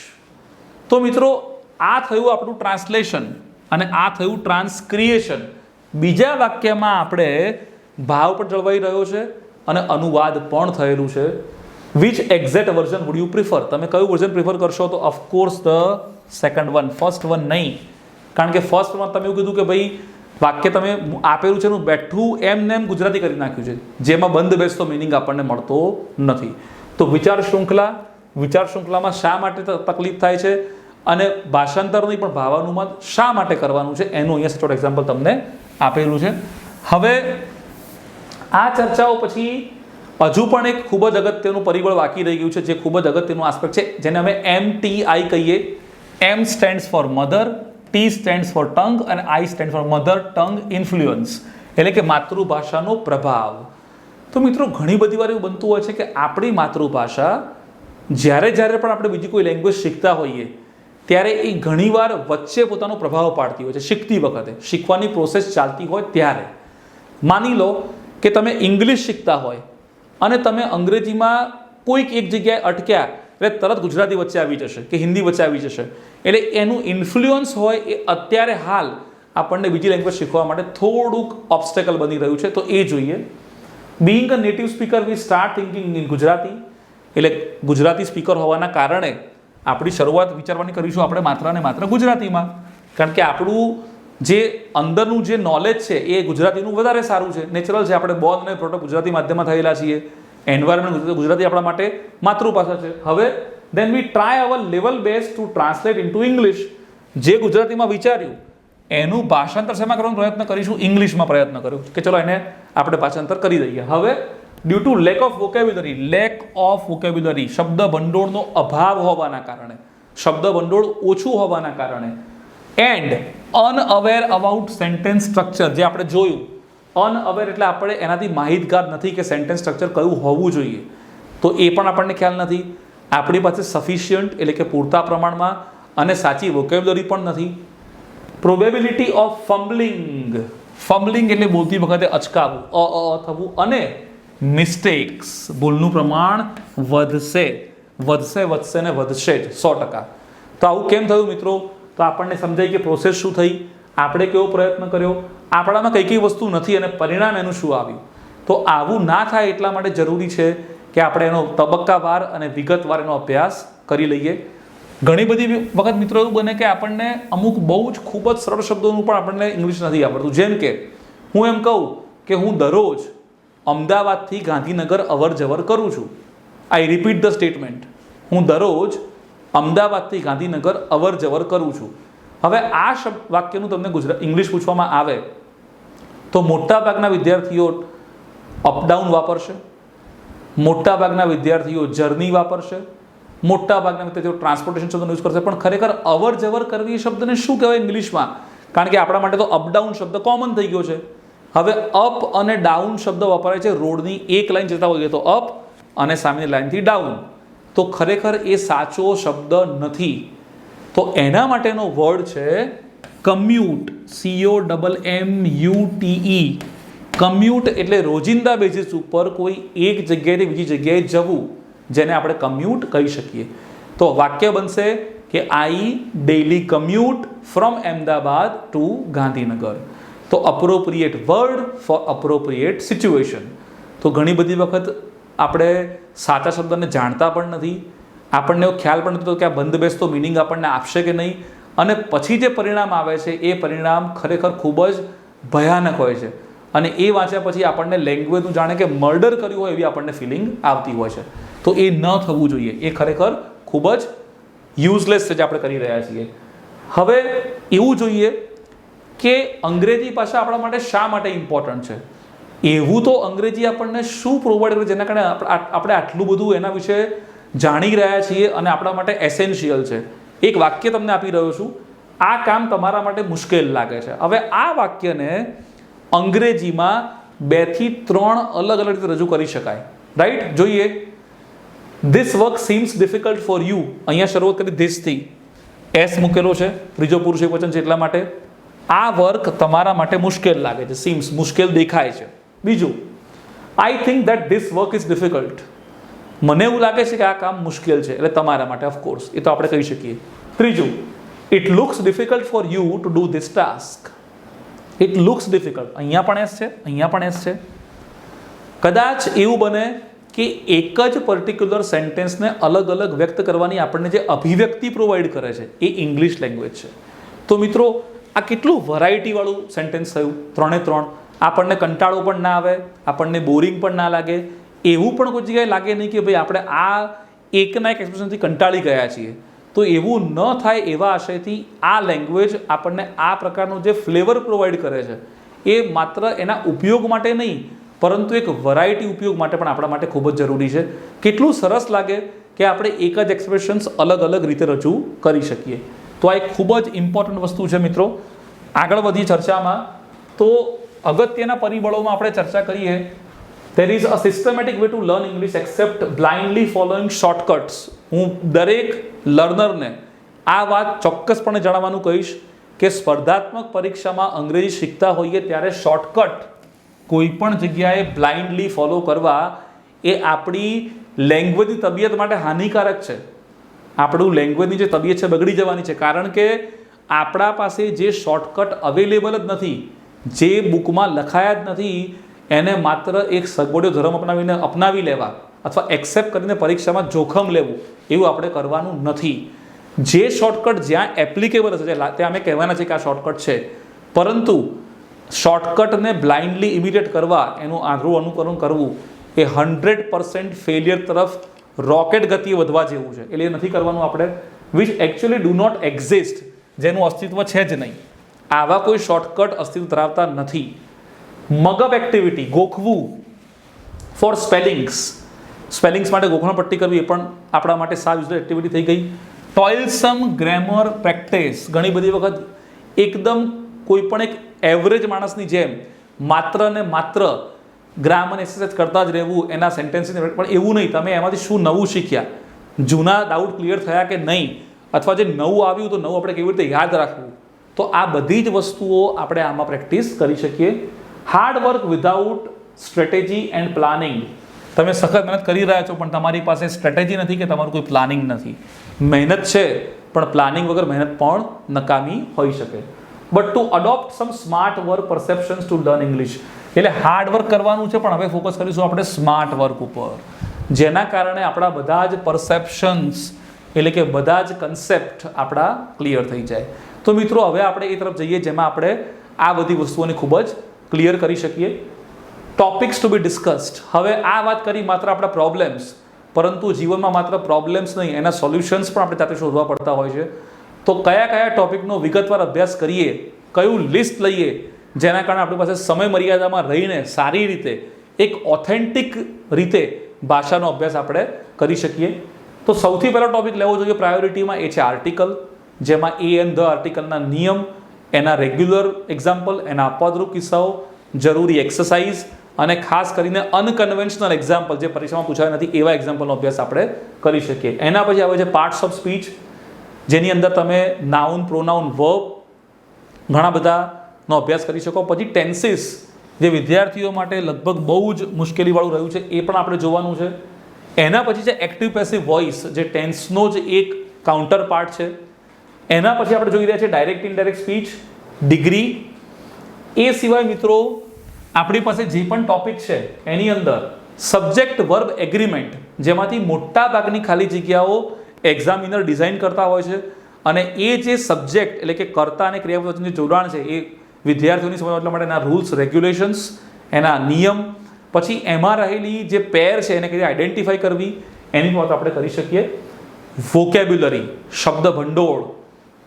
તો મિત્રો આ થયું આપણું ટ્રાન્સલેશન અને આ થયું ટ્રાન્સક્રિએશન. બીજા વાક્યમાં આપણે ભાવ પણ જળવાઈ રહ્યો છે અને અનુવાદ પણ થયેલું છે. Which exact version would you prefer? તમે કયું વર્ઝન પ્રિફર કરશો? તો of course the second one, first one નહીં. કારણ કે ફર્સ્ટમાં તમે એવું કીધું કે ભાઈ વાક્ય તમે આપેલું છે એનું બેઠું એમને એમ ગુજરાતી કરી નાખ્યું છે, જેમાં બંધ બેસતો મિનિંગ આપણને મળતો નથી. તો વિચાર શૃંખલામાં શા માટે તકલીફ થાય છે અને ભાષાંતર નહીં પણ ભાવાનુવાદ શા માટે કરવાનું છે એનું અહીંયા સચોટ એક્ઝામ્પલ તમને આપેલું છે. હવે આ ચર્ચાઓ પછી હજુ પણ એક ખૂબ જ અગત્યનું પરિબળ બાકી રહી ગયું છે, જે ખૂબ જ અગત્યનું આસ્પેક્ટ છે, જેને અમે MTI કહીએ. M stands for mother, T stands for tongue અને I stand for mother tongue influence, એટલે કે માતૃભાષાનો પ્રભાવ. તો મિત્રો ઘણી બધી વાર એવું બનતું હોય છે કે આપણી માતૃભાષા જ્યારે પણ આપણે બીજી કોઈ લેંગ્વેજ શીખતા હોઈએ ત્યારે એ ઘણીવાર વચ્ચે પોતાનો પ્રભાવ પાડતી હોય છે. શીખતી વખતે, શીખવાની પ્રોસેસ ચાલતી હોય ત્યારે. માની લો કે તમે ઇંગ્લિશ શીખતા હોય અને તમે અંગ્રેજીમાં કોઈક એક જગ્યાએ અટક્યા એટલે તરત ગુજરાતી વચ્ચે આવી જશે કે હિન્દી વચ્ચે આવી જશે. એટલે એનું ઇન્ફ્લુઅન્સ હોય એ અત્યારે હાલ આપણને બીજી લેંગ્વેજ શીખવા માટે થોડુંક ઓબ્સ્ટેકલ બની રહ્યું છે. તો એ જોઈએ. Being a native speaker V start thinking in Gujarati. એટલે ગુજરાતી સ્પીકર હોવાના કારણે આપણી શરૂઆત વિચારવાની કરીશું આપણે માત્ર ને માત્ર ગુજરાતીમાં. કારણ કે આપણું જે અંદરનું જે નોલેજ છે એ ગુજરાતીનું વધારે સારું છે. નેચરલ છે, આપણે બોર્ન અને પ્રોટો ગુજરાતી માધ્યમમાં થયેલા છીએ. એન્વાયરમેન્ટ ગુજરાતી આપણા માટે માતૃભાષા છે. હવે then we try our level best to translate into English. જે ગુજરાતીમાં વિચાર્યું એનું ભાષાંતર શેમાં કરવાનો પ્રયત્ન કરીશું? ઇંગ્લિશમાં પ્રયત્ન કર્યો કે ચલો એને આપણે ભાષાંતર કરી દઈએ. હવે due to lack of vocabulary, શબ્દ ભંડોળનો અભાવ હોવાના કારણે, શબ્દ ભંડોળ ઓછું હોવાના કારણે, એન્ડ અનઅવેર અબાઉટ સેન્ટેન્સ સ્ટ્રક્ચર, જે આપણે જોયું, અનઅવેર એટલે આપણે એનાથી માહિતગાર નથી કે સેન્ટેન્સ સ્ટ્રક્ચર કયું હોવું જોઈએ, તો એ પણ આપણને ખ્યાલ નથી. આપણી પાસે સફિશિયન્ટ એટલે કે પૂરતા પ્રમાણમાં અને સાચી વોકેબ્યુલરી પણ નથી. પ્રોબેબિલિટી ઓફ ફમ્બલિંગ એટલે બોલતી વખતે અચકાવું, થવું, અને મિસ્ટેક્સ, ભૂલનું પ્રમાણ વધશે ને વધશે જ 100%. તો આવું કેમ થયું મિત્રો? તો આપણને સમજાય કે પ્રોસેસ શું થઈ, આપણે કેવો પ્રયત્ન કર્યો, આપણામાં કઈ કઈ વસ્તુ નથી અને પરિણામ એનું શું આવ્યું. તો આવું ના થાય એટલા માટે જરૂરી છે કે આપણે એનો તબક્કાવાર અને વિગતવાર એનો અભ્યાસ કરી લઈએ. ઘણી બધી વખત મિત્રો એવું બને કે આપણને અમુક બહુ જ ખૂબ જ સરળ શબ્દોનું પણ આપણને ઇંગ્લિશ નથી આવડતું. જેમ કે હું એમ કહું કે હું દરરોજ અમદાવાદથી ગાંધીનગર અવર જવર કરું છું. આઈ રિપીટ ધ સ્ટેટમેન્ટ. હું દરરોજ અમદાવાદથી ગાંધીનગર અવર જવર કરું છું. હવે આ વાક્યનું તમને ઇંગ્લિશ પૂછવામાં આવે તો મોટાભાગના વિદ્યાર્થીઓ અપડાઉન વાપરશે, મોટાભાગના વિદ્યાર્થીઓ જર્ની વાપરશે, મોટાભાગના વિદ્યાર્થીઓ ટ્રાન્સપોર્ટેશન શબ્દનો યુઝ કરશે. પણ ખરેખર અવર જવર કરવી એ શબ્દને શું કહેવાય ઇંગ્લિશમાં? કારણ કે આપણા માટે તો અપડાઉન શબ્દ કોમન થઈ ગયો છે. હવે અપ અને ડાઉન શબ્દ વપરાય છે રોડની એક લાઈન જતા હોઈએ તો અપ અને સામેની લાઈનથી ડાઉન. તો ખરેખર એ સાચો શબ્દ નથી. તો એના માટેનો વર્ડ છે કમ્યુટ, COMMUTE. કમ્યુટ એટલે રોજિંદા બેઝિસ ઉપર કોઈ એક જગ્યાએથી બીજી જગ્યાએ જવું, જેને આપણે કમ્યુટ કહી શકીએ. તો વાક્ય બનશે કે I daily commute from Ahmedabad to Gandhinagar. તો appropriate word for appropriate situation. તો ઘણી બધી વખત આપણે સાચા શબ્દને જાણતા પણ નથી, આપણને એવો ખ્યાલ પણ નથી કે આ બંધ બેસતો મિનિંગ આપણને આપશે કે નહીં, અને પછી જે પરિણામ આવે છે એ પરિણામ ખરેખર ખૂબ જ ભયાનક હોય છે. અને એ વાંચ્યા પછી આપણને લેંગ્વેજનું જાણે કે મર્ડર કર્યું હોય એવી આપણને ફિલિંગ આવતી હોય છે. તો એ ન થવું જોઈએ. એ ખરેખર ખૂબ જ યુઝલેસ છે જે આપણે કરી રહ્યા છીએ. હવે એવું જોઈએ કે અંગ્રેજી ભાષા આપણા માટે શા માટે ઇમ્પોર્ટન્ટ છે? એવું તો અંગ્રેજી આપણને શું પ્રોવાઈડ કરે જેના કારણે આપણે આટલું બધું એના વિશે જાણી રહ્યા છીએ અને આપણા માટે એસેન્શિયલ છે. એક વાક્ય તમને આપી રહ્યો છું, આ કામ તમારા માટે મુશ્કેલ લાગે છે. હવે આ વાક્યને અંગ્રેજીમાં 2 થી 3 અલગ અલગ રીતે રજૂ કરી શકાય. રાઈટ? જોઈએ. This work seems difficult for you. અહીંયા શરૂઆત કરી ધીસથી, એસ મૂકેલો છે, ત્રીજો પુરુષ એકવચન છે એટલા માટે. આ વર્ક તમારા માટે મુશ્કેલ લાગે છે, સીમ્સ મુશ્કેલ દેખાય છે. બીજું, I think that this work is difficult. મને એવું લાગે છે કે આ કામ મુશ્કેલ છે, એટલે તમારા માટે ઓફકોર્સ એ તો આપણે કહી શકીએ. ત્રીજું, it looks difficult for you to do this task. It looks difficult. અહીંયા પણ એસ છે, અહીંયા પણ એસ છે. કદાચ એવું બને કે એક જ પર્ટિક્યુલર સેન્ટેન્સને અલગ અલગ વ્યક્ત કરવાની આપણને જે અભિવ્યક્તિ પ્રોવાઈડ કરે છે એ ઇંગ્લિશ લેંગ્વેજ છે. તો મિત્રો આ કેટલું વેરાયટીવાળું સેન્ટેન્સ થયું, 3 એ 3. આપણને કંટાળો પણ ના આવે, આપણને બોરિંગ પણ ના લાગે, એવું પણ કોઈ જગ્યાએ લાગે નહીં કે ભાઈ આપણે આ એકના એક એક્સપ્રેશનથી કંટાળી ગયા છીએ. તો એવું ન થાય એવા આશયથી આ લેંગ્વેજ આપણને આ પ્રકારનો જે ફ્લેવર પ્રોવાઈડ કરે છે એ માત્ર એના ઉપયોગ માટે નહીં પરંતુ એક વેરાયટી ઉપયોગ માટે પણ આપણા માટે ખૂબ જ જરૂરી છે. કેટલું સરસ લાગે કે આપણે એક જ એક્સપ્રેશન્સ અલગ અલગ રીતે રજૂ કરી શકીએ. તો આ એક ખૂબ જ ઇમ્પોર્ટન્ટ વસ્તુ છે મિત્રો. આગળ વધીએ ચર્ચામાં તો અગત્યના પરિબળોમાં આપણે ચર્ચા કરીએ. There is a systematic way to learn English except blindly following shortcuts. હું દરેક લર્નરને આ વાત ચોક્કસપણે જણાવવાનું કહીશ કે સ્પર્ધાત્મક પરીક્ષામાં અંગ્રેજી શીખતા હોઈએ ત્યારે શોર્ટકટ કોઈ પણ જગ્યાએ બ્લાઇન્ડલી ફોલો કરવા એ આપણી લેંગ્વેજની તબિયત માટે હાનિકારક છે. આપણું લેંગ્વેજની જે તબિયત છે બગડી જવાની છે. કારણ કે આપણા પાસે જે શોર્ટકટ અવેલેબલ જ નથી, જે બુકમાં લખાયા જ નથી, એને માત્ર એક સગવડો ધર્મ અપનાવી લેવા અથવા એક્સેપ્ટ કરીને પરીક્ષામાં જોખમ લેવું એવું આપણે કરવાનું નથી. જે શોર્ટકટ જ્યાં એપ્લિકેબલ હશે ત્યાં અમે કહેવાના છે કે આ શોર્ટકટ છે, પરંતુ શોર્ટકટને બ્લાઇન્ડલી ઇમિટેટ કરવા, એનું આંધળું અનુકરણ કરવું એ 100% ફેલિયર તરફ રોકેટ ગતિએ વધવા જેવું છે. એટલે એ નથી કરવાનું આપણે, which actually do not exist. જેનું અસ્તિત્વ છે જ નહીં. આવા કોઈ શોર્ટકટ અસ્તિત્વ ધરાવતા નથી. મગઅપ એક્ટિવિટી, ગોખવું ફોર સ્પેલિંગ્સ માટે ગોખણ પટ્ટી કરવી એ પણ આપણા માટે સાવ યુઝફુલ એક્ટિવિટી થઈ ગઈ. ટોઇલસમ ગ્રામર પ્રેક્ટિસ, ઘણી બધી વખત એકદમ કોઈ પણ એક એવરેજ માણસની જેમ માત્ર ને માત્ર ગ્રામર એક્સરસાઇઝ કરતા જ રહેવું, એના સેન્ટેન્સીસ, પણ એવું નહીં. તમે એમાંથી શું નવું શીખ્યા, જૂના ડાઉટ ક્લિયર થયા કે નહીં, અથવા જે નવું આવ્યું તો નવું આપણે કેવી રીતે યાદ રાખવું, તો આ બધી જ વસ્તુઓ આપણે આમાં પ્રેક્ટિસ કરી શકીએ. Hard work without strategy and planning, તમે સખત મહેનત કરી રહ્યા છો પણ તમારી પાસે સ્ટ્રેટેજી નથી કે તમારું કોઈ પ્લાનિંગ નથી. મહેનત છે પણ પ્લાનિંગ વગર મહેનત પણ નકામી હોઈ શકે. But to adopt some smart work perceptions to learn English, એટલે હાર્ડ વર્ક કરવાનું છે પણ હવે ફોકસ કરીશું આપણે સ્માર્ટ વર્ક ઉપર, જેના કારણે આપણા બધા જ પરસેપ્શન્સ એટલે કે બધા જ કન્સેપ્ટ આપણા ક્લિયર થઈ જાય. તો મિત્રો હવે આપણે એ તરફ જઈએ જેમાં આપણે આ બધી વસ્તુઓને ખૂબ જ ક્લિયર કરી શકીએ. ટોપિક્સ ટુ બી ડિસ્કસ્ડ. હવે આ વાત કરી માત્ર આપણા પ્રોબ્લેમ્સ, પરંતુ જીવનમાં માત્ર પ્રોબ્લેમ્સ નહીં, એના સોલ્યુશન્સ પણ આપણે જાતે શોધવા પડતા હોય છે. તો કયા કયા ટોપિકનો વિગતવાર અભ્યાસ કરીએ, કયું લિસ્ટ લઈએ જેના કારણે આપણી પાસે સમય મર્યાદામાં રહીને સારી રીતે એક ઓથેન્ટિક રીતે ભાષાનો અભ્યાસ આપણે કરી શકીએ. તો સૌથી પહેલો ટોપિક લેવો જોઈએ પ્રાયોરિટીમાં, એ છે આર્ટિકલ, જેમાં એ એન્ડ ધ આર્ટિકલના નિયમ, એના રેગ્યુલર એક્ઝામ્પલ, એના અપવાદરૂપ કિસ્સાઓ, જરૂરી એક્સરસાઇઝ અને ખાસ કરીને અનકન્વેન્શનલ એક્ઝામ્પલ જે પરીક્ષામાં પૂછાયા નથી એવા એક્ઝામ્પલનો અભ્યાસ આપણે કરી શકીએ. એના પછી આવે છે પાર્ટ્સ ઓફ સ્પીચ, જેની અંદર તમે નાઉન, પ્રોનાઉન, વર્બ ઘણા બધાનો અભ્યાસ કરી શકો. પછી ટેન્સીસ, જે વિદ્યાર્થીઓ માટે લગભગ બહુ જ મુશ્કેલીવાળું રહ્યું છે, એ પણ આપણે જોવાનું છે. એના પછી છે એક્ટિવ પેસિવ વોઇસ, જે ટેન્સનો જ એક કાઉન્ટર પાર્ટ છે. એના પછી આપણે જોઈ રહ્યા છીએ ડાયરેક્ટ ઇનડાયરેક્ટ સ્પીચ, ડિગ્રી. એ સિવાય મિત્રો આપણી પાસે જે પણ ટોપિક છે એની અંદર સબ્જેક્ટ વર્બ એગ્રીમેન્ટ, જેમાંથી મોટા ભાગની ખાલી જગ્યાઓ એક્ઝામિનર ડિઝાઇન કરતા હોય છે, અને એ જે સબ્જેક્ટ એટલે કે કર્તા અને ક્રિયા વચ્ચેનું જે જોડાણ છે એ વિદ્યાર્થીઓની સમજવા એટલા માટે એના રૂલ્સ, રેગ્યુલેશન્સ, એના નિયમ, પછી એમાં રહેલી જે પેર છે એને કઈ રીતે આઈડેન્ટિફાઈ કરવી, એની વાત આપણે કરી શકીએ. વોકેબ્યુલરી, શબ્દ ભંડોળ,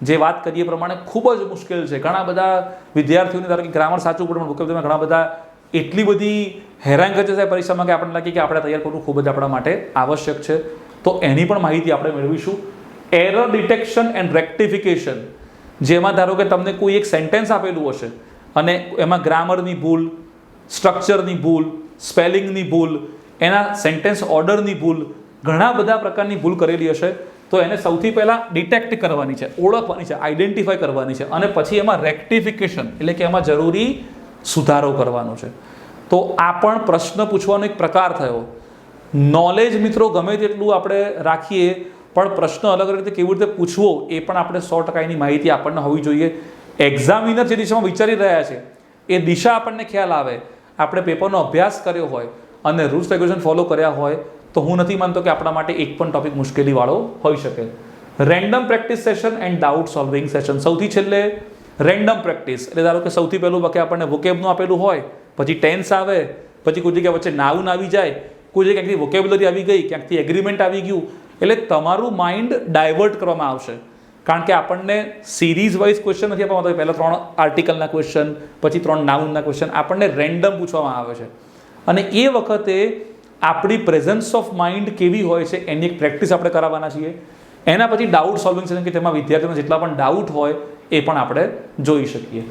જે વાત કરીએ પ્રમાણે ખૂબ જ મુશ્કેલ છે. ઘણા બધા વિદ્યાર્થીઓને ધારો કે ગ્રામર સાચું પડે પણ વોકેબ્યુલરીમાં ઘણા બધા એટલી બધી હેરાનગતિ થાય પરીક્ષામાં કે આપણને લાગે કે આપણે તૈયાર કરવું ખૂબ જ આપણા માટે આવશ્યક છે. તો એની પણ માહિતી આપણે મેળવીશું. એરર ડિટેક્શન એન્ડ રેક્ટિફિકેશન, જેમાં ધારો કે તમને કોઈ એક સેન્ટેન્સ આપેલું હશે અને એમાં ગ્રામરની ભૂલ, સ્ટ્રક્ચરની ભૂલ, સ્પેલિંગની ભૂલ, એના સેન્ટેન્સ ઓર્ડરની ભૂલ, ઘણા બધા પ્રકારની ભૂલ કરેલી હશે. તો એને સૌથી પહેલાં ડિટેક્ટ કરવાની છે, ઓળખવાની છે, આઈડેન્ટિફાઈ કરવાની છે, અને પછી એમાં રેક્ટિફિકેશન એટલે કે એમાં જરૂરી સુધારો કરવાનો છે. તો આ પણ પ્રશ્ન પૂછવાનો એક પ્રકાર થયો. નોલેજ મિત્રો ગમે તેટલું આપણે રાખીએ પણ પ્રશ્ન અલગ અલગ રીતે કેવી રીતે પૂછવો એ પણ આપણે 100% એની માહિતી આપણને હોવી જોઈએ. એક્ઝામિનર જે દિશામાં વિચારી રહ્યા છે એ દિશા આપણને ખ્યાલ આવે, આપણે પેપરનો અભ્યાસ કર્યો હોય અને રૂલ્સ રેગ્યુલેશન ફોલો કર્યા હોય તો હું નથી માનતો કે આપણા માટે એક પણ ટોપિક મુશ્કેલીવાળો હોઈ શકે. Random practice session and doubt solving session. સૌથી છેલ્લે રેન્ડમ પ્રેક્ટિસ, એટલે ધારો કે સૌથી પહેલું વખતે આપણને વોકેબનું આપેલું હોય, પછી ટેન્સ આવે, પછી કોઈ જગ્યાએ વચ્ચે નાઉન આવી જાય, કોઈ જગ્યાએ ક્યાંકથી વોકેબ્યુલરી આવી ગઈ, ક્યાંકથી એગ્રીમેન્ટ આવી ગયું, એટલે તમારું માઇન્ડ ડાયવર્ટ કરવામાં આવશે. કારણ કે આપણને સિરીઝ વાઇઝ ક્વેશ્ચન નથી આપવામાં આવતા, પહેલાં 3 આર્ટિકલના ક્વેશ્ચન, પછી 3 નાઉનના ક્વેશ્ચન, આપણને રેન્ડમ પૂછવામાં આવે છે. અને એ વખતે આપણી પ્રેઝન્સ ઓફ માઇન્ડ કેવી હોય છે એની એક પ્રેક્ટિસ આપણે કરાવવાના છીએ. એના પછી ડાઉટ સોલ્વિંગ સેશન, કે તેમાં વિદ્યાર્થીઓને જેટલા પણ ડાઉટ હોય એ પણ આપણે જોઈ શકીએ.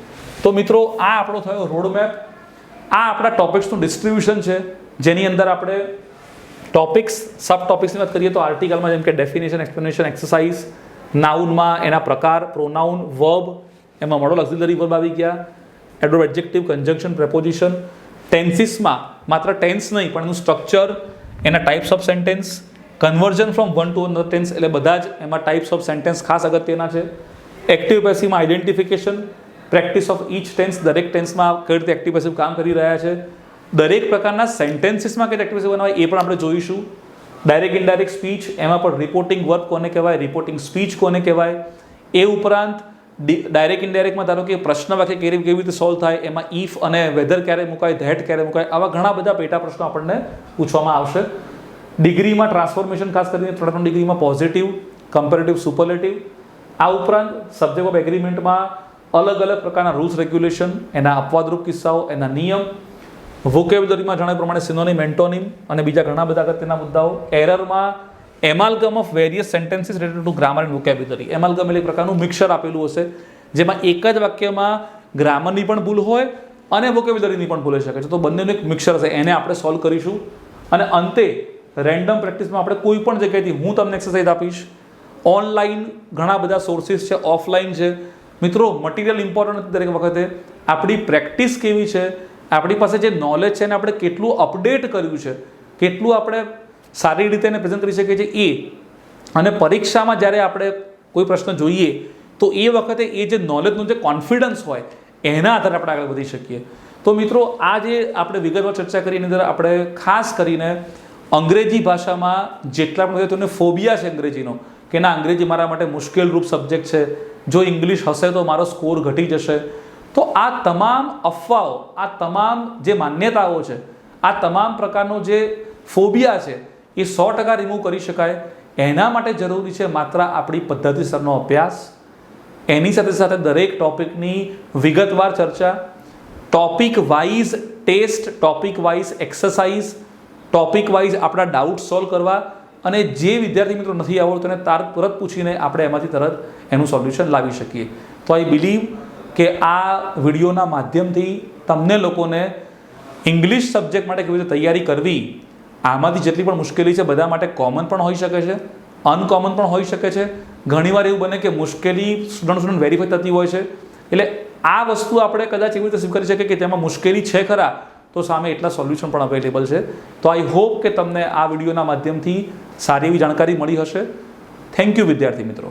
તો મિત્રો આ આપણો થયો રોડમેપ. આ આપણા ટોપિક્સનું ડિસ્ટ્રીબ્યુશન છે, જેની અંદર આપણે ટોપિક્સ, સબ ટોપિક્સની વાત કરીએ તો આર્ટિકલમાં જેમ કે ડેફિનેશન, એક્સપ્લેનેશન, એક્સરસાઇઝ, નાઉનમાં એના પ્રકાર, પ્રોનાઉન, વર્બ, એમાં મોડલ ઓક્સિલરી વર્બ આવી ગયા, એડવર્બ, એડજેક્ટિવ, કન્જંક્શન, પ્રેપોઝિશન. ટેન્સીસમાં માત્ર ટેન્સ નહીં પણ એનું સ્ટ્રક્ચર, એના types of sentence, conversion from one to another tense, એટલે બધા જ એમાં ટાઈપ્સ ઓફ સેન્ટેન્સ ખાસ અગત્યના છે. એક્ટિવ પેસિવમાં identification, practice of each tense, દરેક ટેન્સમાં કઈ રીતે એક્ટિવ પેસિવ કામ કરી રહ્યા છે, દરેક પ્રકારના સેન્ટેન્સીસમાં કઈ રીતે એક્ટિવ પેસિવ બનાવાય એ પણ આપણે જોઈશું. ડાયરેક્ટ ઇનડાયરેક્ટ સ્પીચ, એમાં પણ રિપોર્ટિંગ વર્ક કોને કહેવાય, રિપોર્ટિંગ સ્પીચ કોને કહેવાય. એ ઉપરાંત ડાયરેક્ટ ઇનડાયરેક્ટમાં ધારો કે પ્રશ્ન વાક્ય કેવી રીતે સોલ્વ થાય, એમાં ઇફ અને વેધર ક્યારે મુકાય, ધેટ ક્યારે મુકાય, આવા ઘણા બધા પેટા પ્રશ્નો આપણને પૂછવામાં આવશે. ડિગ્રીમાં ટ્રાન્સફોર્મેશન, ખાસ કરીને 3 ડિગ્રીમાં પોઝિટિવ, કમ્પેરેટિવ, સુપરલેટિવ. આ ઉપરાંત સબ્જેક્ટ ઓફ એગ્રીમેન્ટમાં અલગ અલગ પ્રકારના રૂલ્સ રેગ્યુલેશન, એના અપવાદરૂપ કિસ્સાઓ, એના નિયમ, વોકેબ્યુલરીમાં જણાવ્યા પ્રમાણે સિનોનિમ, એન્ટોનિમ અને બીજા ઘણા બધા અગત્યના મુદ્દાઓ. એરરમાં amalgam of various sentences related to grammar and vocabulary. Amalgam એટલે એક પ્રકારનું મિક્સર આપેલું હશે જેમાં એક જ વાક્યમાં ગ્રામરની પણ ભૂલ હોય અને વોકેબ્યુલરીની પણ ભૂલ હોઈ શકે છે. તો બંનેનું એક મિક્સર હશે, એને આપણે સોલ્વ કરીશું. અને અંતે રેન્ડમ પ્રેક્ટિસમાં આપણે કોઈ પણ જગ્યાએથી હું તમને એક્સરસાઇઝ આપીશ. ઓનલાઈન ઘણા બધા સોર્સિસ છે, ઓફલાઈન છે. મિત્રો, મટીરિયલ ઇમ્પોર્ટન્ટ નથી દરેક વખતે, આપણી પ્રેક્ટિસ કેવી છે, આપણી પાસે જે નોલેજ છે એને આપણે કેટલું અપડેટ કર્યું છે, કેટલું આપણે સારી રીતે એને પ્રેઝન્ટ કરી શકીએ છીએ એ. અને પરીક્ષામાં જ્યારે આપણે કોઈ પ્રશ્ન જોઈએ તો એ વખતે એ જે નોલેજનું જે કોન્ફિડન્સ હોય એના આધારે આપણે આગળ વધી શકીએ. તો મિત્રો, આ જે આપણે વિગતવાર ચર્ચા કરી એની અંદર આપણે ખાસ કરીને અંગ્રેજી ભાષામાં જેટલા પણ તેમને ફોબિયા છે અંગ્રેજીનો, કે ના અંગ્રેજી મારા માટે મુશ્કેલ રૂપ સબ્જેક્ટ છે, જો ઇંગ્લિશ હશે તો મારો સ્કોર ઘટી જશે. તો આ તમામ અફવાઓ, આ તમામ જે માન્યતાઓ છે, આ તમામ પ્રકારનો જે ફોબિયા છે એ 100% રિમૂવ કરી શકાય. એના માટે જરૂરી છે માત્ર આપણી પદ્ધતિસરનો અભ્યાસ, એની સાથે સાથે દરેક ટોપિકની વિગતવાર ચર્ચા, topic wise test, topic wise exercise, topic wise આપણા ડાઉટ સોલ્વ કરવા, અને જે વિદ્યાર્થી મિત્રો નથી આવડતું એને તરત પૂછીને આપણે એમાંથી તરત એનું સોલ્યુશન લાવી શકીએ. તો આઈ બિલીવ કે આ વિડીયોના માધ્યમથી તમને લોકોને ઇંગ્લિશ સબ્જેક્ટ માટે કેવી રીતે તૈયારી કરવી, આમાંથી જેટલી પણ મુશ્કેલી છે બધા માટે કોમન પણ હોઈ શકે છે, અનકોમન પણ હોઈ શકે છે. ઘણીવાર એવું બને કે મુશ્કેલી સ્ટુડન્ટ વેરીફાઈ થતી હોય છે. એટલે આ વસ્તુ આપણે કદાચ એવી રીતે સ્વીકારી શકીએ કે તેમાં મુશ્કેલી છે ખરા, તો સામે એટલા સોલ્યુશન પણ અવેલેબલ છે. તો આઈ હોપ કે તમને આ વિડીયોના માધ્યમથી સારી એવી જાણકારી મળી હશે. થેન્ક યુ વિદ્યાર્થી મિત્રો.